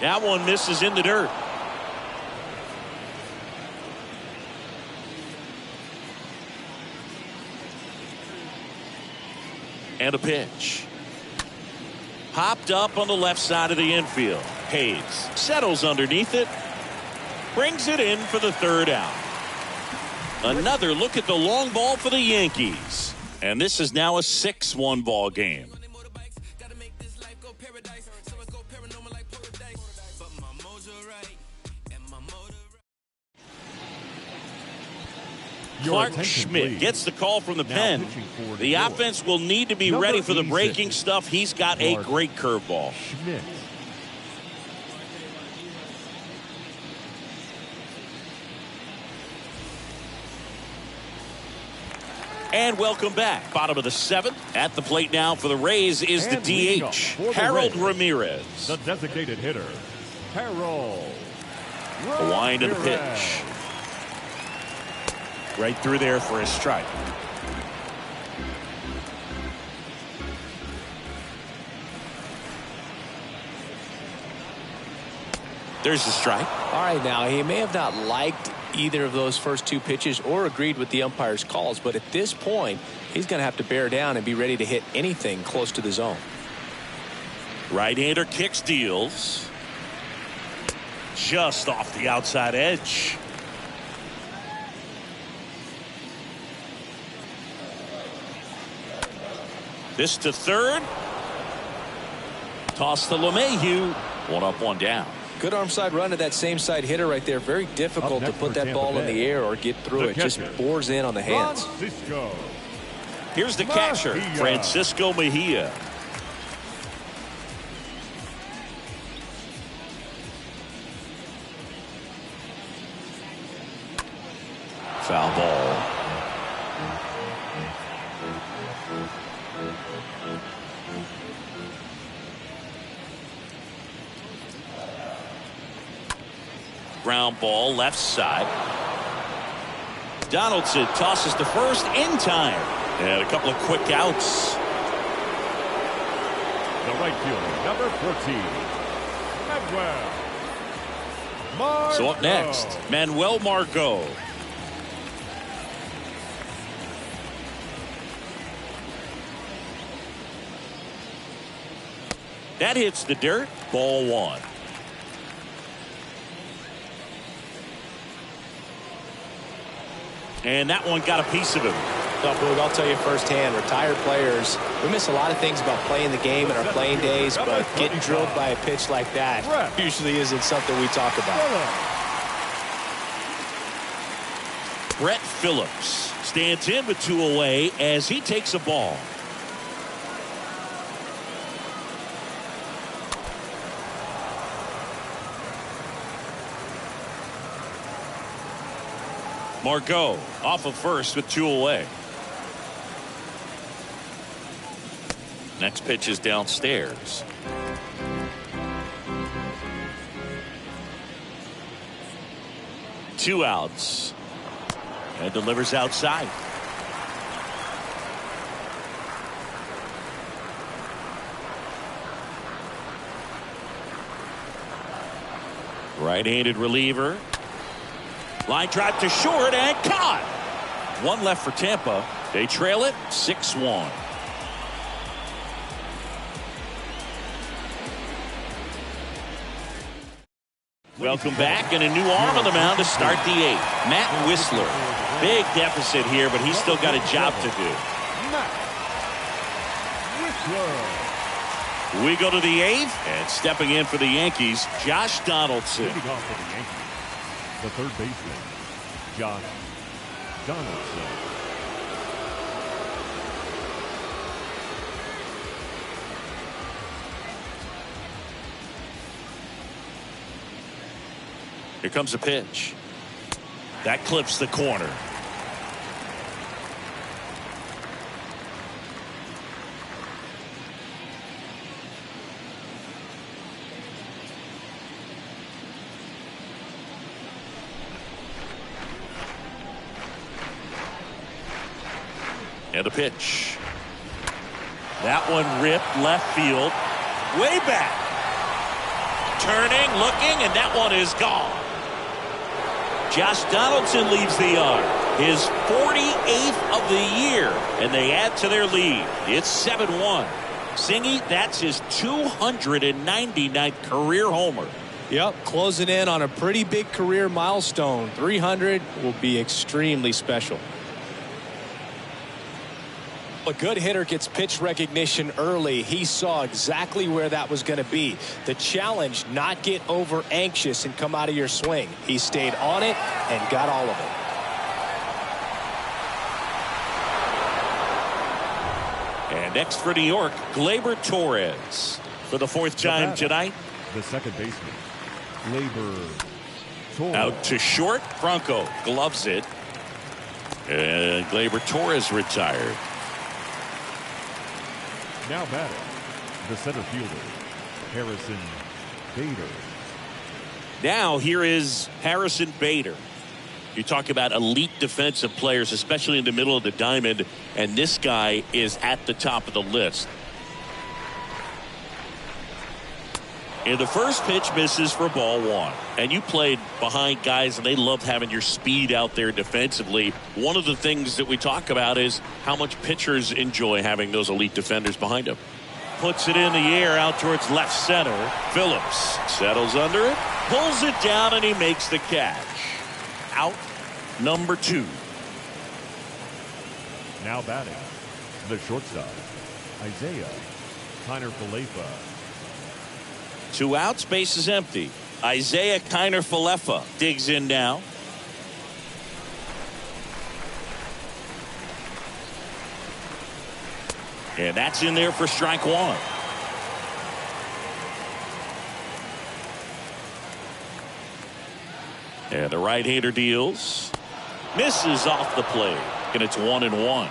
That one misses in the dirt. And a pitch. Popped up on the left side of the infield. Hayes settles underneath it. Brings it in for the third out. Another look at the long ball for the Yankees. And this is now a 6-1 ball game. Clark Schmidt gets the call from the pen. The offense will need to be ready for the breaking stuff. He's got a great curveball. Schmidt. And welcome back. Bottom of the 7th. At the plate now for the Rays is the DH, Harold Ramirez. The designated hitter, Harold. A wind of the pitch. Right through there for a strike. There's the strike. All right, now he may have not liked either of those first 2 pitches or agreed with the umpire's calls, but at this point he's going to have to bear down and be ready to hit anything close to the zone. Right-hander kicks, deals. Just off the outside edge. This to third. Toss to LeMahieu. 1 up, 1 down. Good arm side run to that same side hitter right there. Very difficult to put that ball in the air or get through it. Just bores in on the hands. Here's the catcher, Francisco Mejia. Foul ball. Ground ball left side. Donaldson tosses to first in time. And a couple of quick outs. The right fielder, number 14, Manuel. So up next, Manuel Margot. That hits the dirt. Ball 1. And that one got a piece of him. Well, Boog, I'll tell you firsthand, retired players, we miss a lot of things about playing the game in our playing days, but getting drilled by a pitch like that usually isn't something we talk about. Brett Phillips stands in with 2 away as he takes a ball. Margot off of first with 2 away. Next pitch is downstairs. Two outs. And delivers outside. Right-handed reliever. Line drive to short and caught. 1 left for Tampa. They trail it 6-1. Welcome back, and a new arm on the mound to start the 8th. Matt Whistler. Big deficit here, but he's still got a job to do. Matt Whistler. We go to the 8th, and stepping in for the Yankees, Josh Donaldson. Leading off for the Yankees, the third baseman, Josh Donaldson. Here comes a pitch. That clips the corner. And the pitch. That one ripped left field. Way back. Turning, looking, and that one is gone. Josh Donaldson leads the yard. His 48th of the year, and they add to their lead. It's 7-1. Singy, that's his 299th career homer. Yep, closing in on a pretty big career milestone. 300 will be extremely special. A good hitter gets pitch recognition early. He saw exactly where that was going to be. The challenge, not get over anxious and come out of your swing. He stayed on it and got all of it. And next for New York, Gleyber Torres for the 4th time tonight. The second baseman, Gleyber Torres. Out to short. Franco gloves it. And Gleyber Torres retired. Now batting, the center fielder, Harrison Bader. Now here is Harrison Bader. You talk about elite defensive players, especially in the middle of the diamond, and this guy is at the top of the list. And the first pitch misses for ball 1. And you played behind guys, and they loved having your speed out there defensively. One of the things that we talk about is how much pitchers enjoy having those elite defenders behind them. Puts it in the air out towards left center. Phillips settles under it, pulls it down, and he makes the catch. Out number 2. Now batting, the shortstop, Isaiah Kiner-Falefa. 2 outs, base is empty. Isaiah Kiner-Falefa digs in now. And that's in there for strike 1. And the right-hander deals. Misses off the plate. And it's 1-1.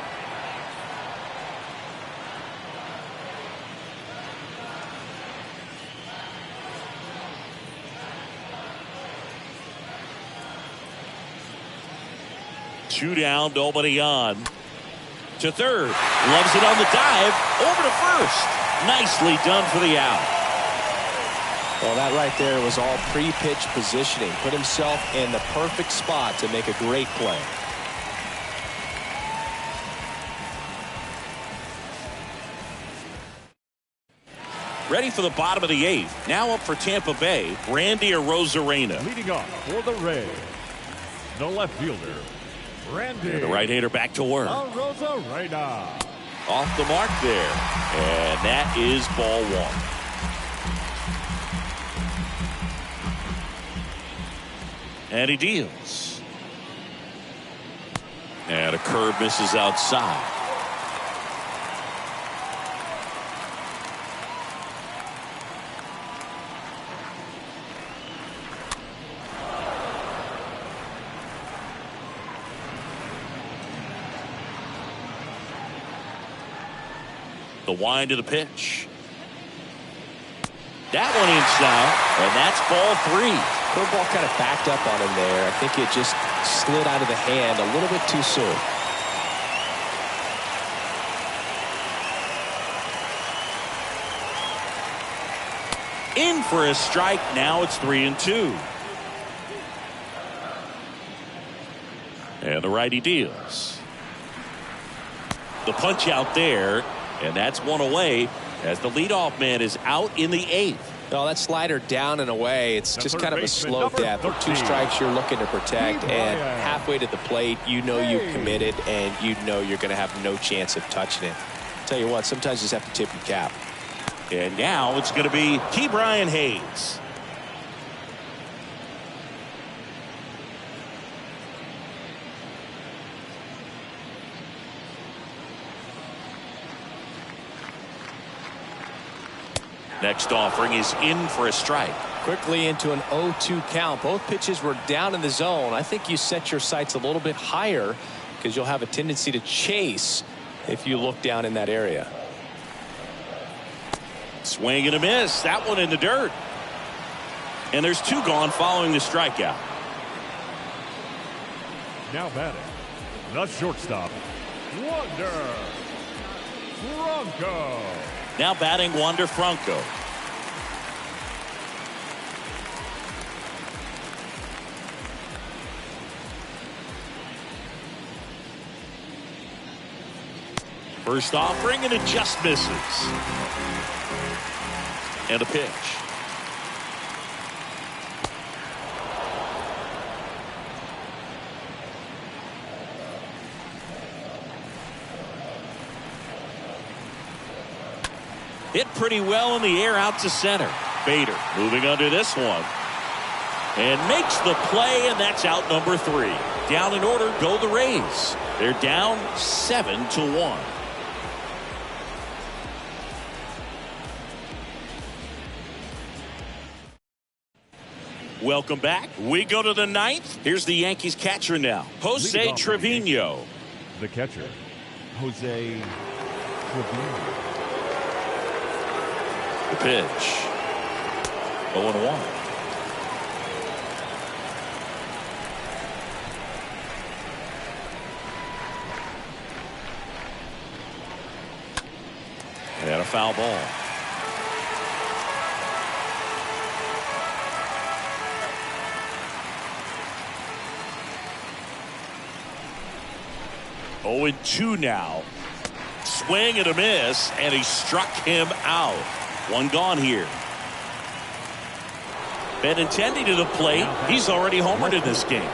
Two down, nobody on. To third. Loves it on the dive. Over to first. Nicely done for the out. Well, that right there was all pre-pitch positioning. Put himself in the perfect spot to make a great play. Ready for the bottom of the 8th. Now up for Tampa Bay, Randy Arozarena. Leading off for the Rays, the left fielder, Randy. And the right-hander back to work. Arozarena. Off the mark there. And that is ball 1. And he deals. And a curve misses outside. The wind of the pitch. That one inside, and that's ball 3. Curveball kind of backed up on him there. I think it just slid out of the hand a little bit too soon. In for a strike. Now it's 3-2. And the righty deals. The punch out there, and that's one away as the leadoff man is out in the 8th. No, that slider down and away. It's just kind of a slow death. With 2 strikes you're looking to protect, and halfway to the plate, you know you've committed, and you know you're going to have no chance of touching it. Tell you what, sometimes you just have to tip your cap. And now it's going to be Brian Hayes. Next offering is in for a strike. Quickly into an 0-2 count. Both pitches were down in the zone. I think you set your sights a little bit higher because you'll have a tendency to chase if you look down in that area. Swing and a miss. That one in the dirt. And there's 2 gone following the strikeout. Now batting, the shortstop, Wander Franco. Now batting Wander Franco. First offering, and it just misses. And a pitch. Hit pretty well in the air out to center. Bader moving under this one. And makes the play, and that's out number 3. Down in order go the Rays. They're down 7-1. Welcome back. We go to the 9th. Here's the Yankees catcher now, Jose Trevino. The catcher, Jose Trevino. The pitch. 0-1. And a foul ball. Oh, 0-2 now. Swing and a miss, and he struck him out. 1 gone here. Benintendi to the plate. He's already homered in this game.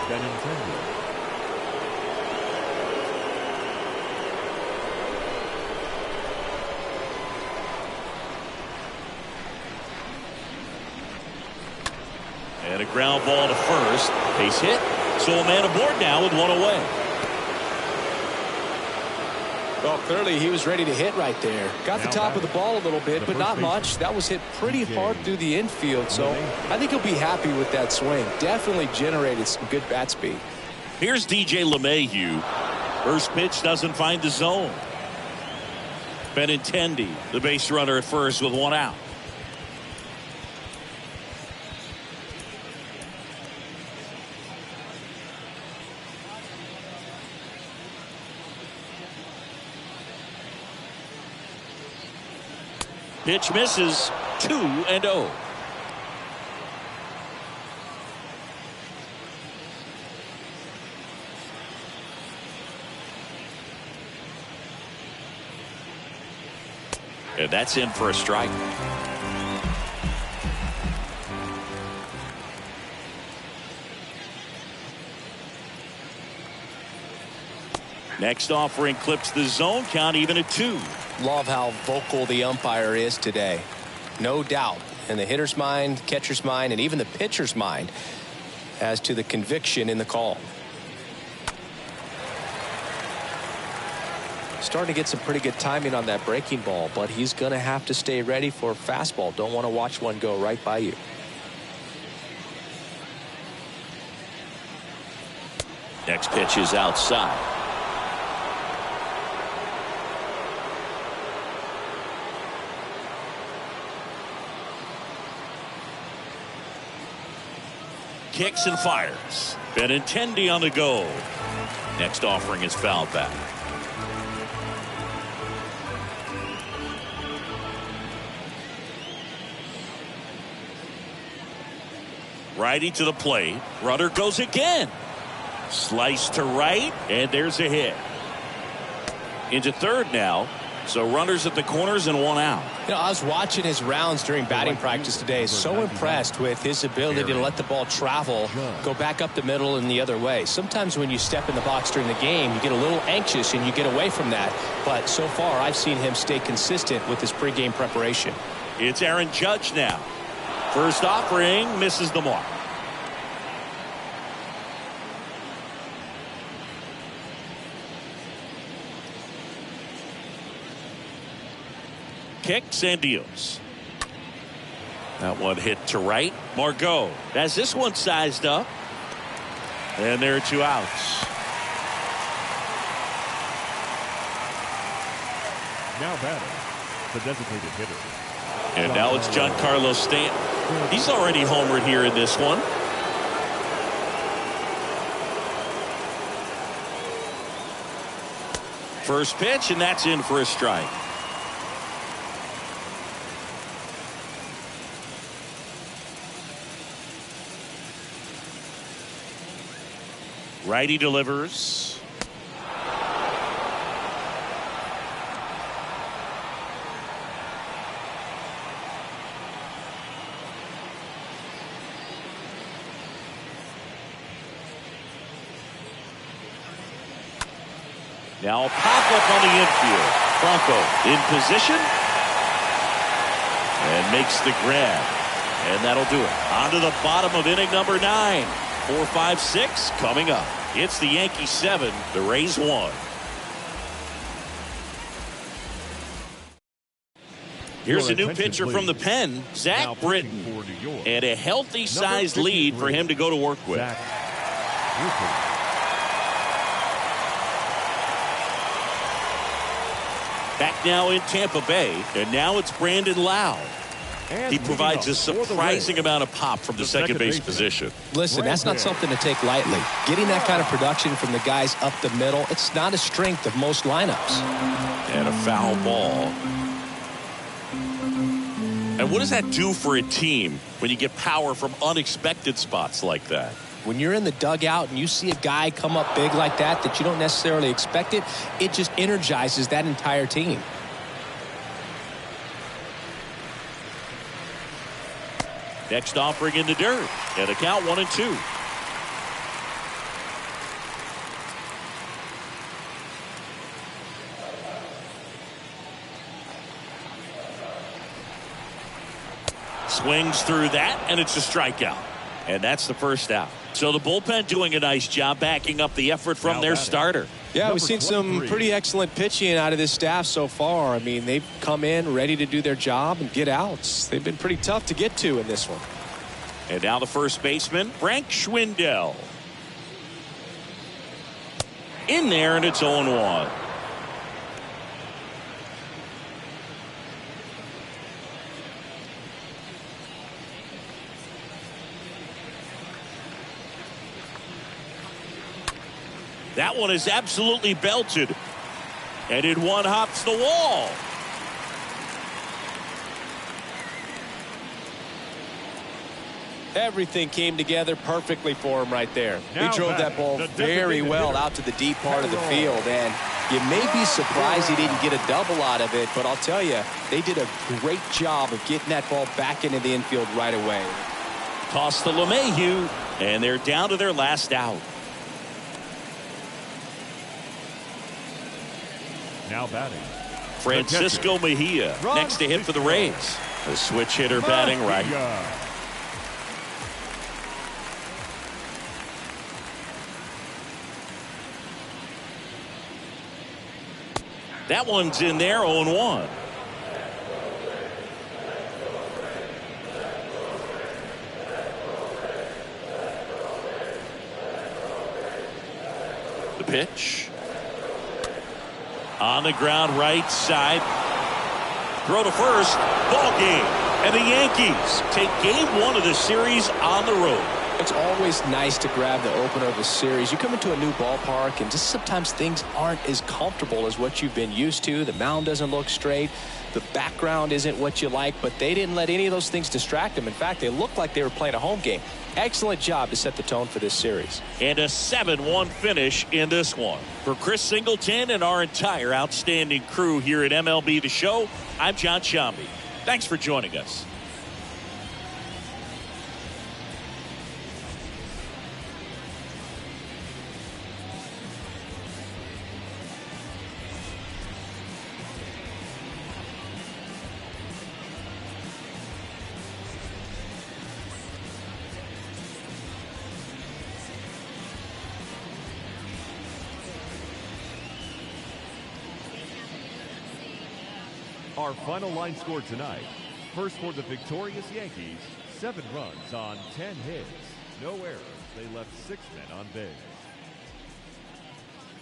Benintendi. And a ground ball to first. Base hit. So a man aboard now with 1 away. Well, clearly he was ready to hit right there. Got the top of the ball a little bit, but not much. That was hit pretty hard through the infield, so I think he'll be happy with that swing. Definitely generated some good bat speed. Here's DJ LeMahieu. First pitch doesn't find the zone. Benintendi, the base runner at first with 1 out. Pitch misses. 2-0. And that's in for a strike. Next offering clips the zone count even at 2. Love how vocal the umpire is today. No doubt in the hitter's mind, catcher's mind, and even the pitcher's mind as to the conviction in the call. Starting to get some pretty good timing on that breaking ball, but he's going to have to stay ready for a fastball. Don't want to watch one go right by you. Next pitch is outside. Kicks and fires. Benintendi on the go. Next offering is fouled back. Righty to the plate. Runner goes again. Slice to right, and there's a hit. Into third now. So runners at the corners and one out. You know, I was watching his rounds during batting practice today. So impressed with his ability to let the ball travel, go back up the middle and the other way. Sometimes when you step in the box during the game, you get a little anxious and you get away from that. But so far, I've seen him stay consistent with his pregame preparation. It's Aaron Judge now. First offering, misses the mark. Kicks and deals. That one hit to right. Margot has this one sized up. And there are 2 outs. Now batting, the designated hitter. And now it's Giancarlo Stanton. He's already homered here in this one. First pitch, and that's in for a strike. Righty delivers. Now a pop-up on the infield. Franco in position. And makes the grab. And that'll do it. On to the bottom of inning number 9. 4, 5, 6 coming up. It's the Yankees 7, the Rays 1. Here's a new pitcher from the pen, Zach Britton. And a healthy sized lead for him to go to work with. Back now in Tampa Bay, and now it's Brandon Lau. He provides a surprising amount of pop from the second base position. Listen, that's not something to take lightly. Getting that kind of production from the guys up the middle, it's not a strength of most lineups. And a foul ball. And what does that do for a team when you get power from unexpected spots like that? When you're in the dugout and you see a guy come up big like that you don't necessarily expect it, it just energizes that entire team. Next offering in the dirt. And a count 1-2. Swings through that, and it's a strikeout. And that's the first out. So the bullpen doing a nice job backing up the effort from their starter. Yeah, we've seen some pretty excellent pitching out of this staff so far. I mean, they've come in ready to do their job and get outs. They've been pretty tough to get to in this one. And now the first baseman, Frank Schwindel. In there, and it's 0-1. That one is absolutely belted. And in one hops the wall. Everything came together perfectly for him right there. He drove that ball very well out to the deep part of the field. And you may be surprised he didn't get a double out of it, but I'll tell you, they did a great job of getting that ball back into the infield right away. Toss to LeMahieu, and they're down to their last out. Now batting, Francisco Mejia next to hit for the Rays. The switch hitter batting right. That one's in there, 0-1. The pitch. On the ground, right side. Throw to first. Ball game. And the Yankees take game 1 of the series on the road. It's always nice to grab the opener of a series. You come into a new ballpark, and just sometimes things aren't as comfortable as what you've been used to. The mound doesn't look straight. The background isn't what you like, but they didn't let any of those things distract them. In fact, they looked like they were playing a home game. Excellent job to set the tone for this series. And a 7-1 finish in this one. For Chris Singleton and our entire outstanding crew here at MLB The Show, I'm John Shambi. Thanks for joining us. Our final line score tonight. First for the victorious Yankees, 7 runs on 10 hits. No errors. They left 6 men on base.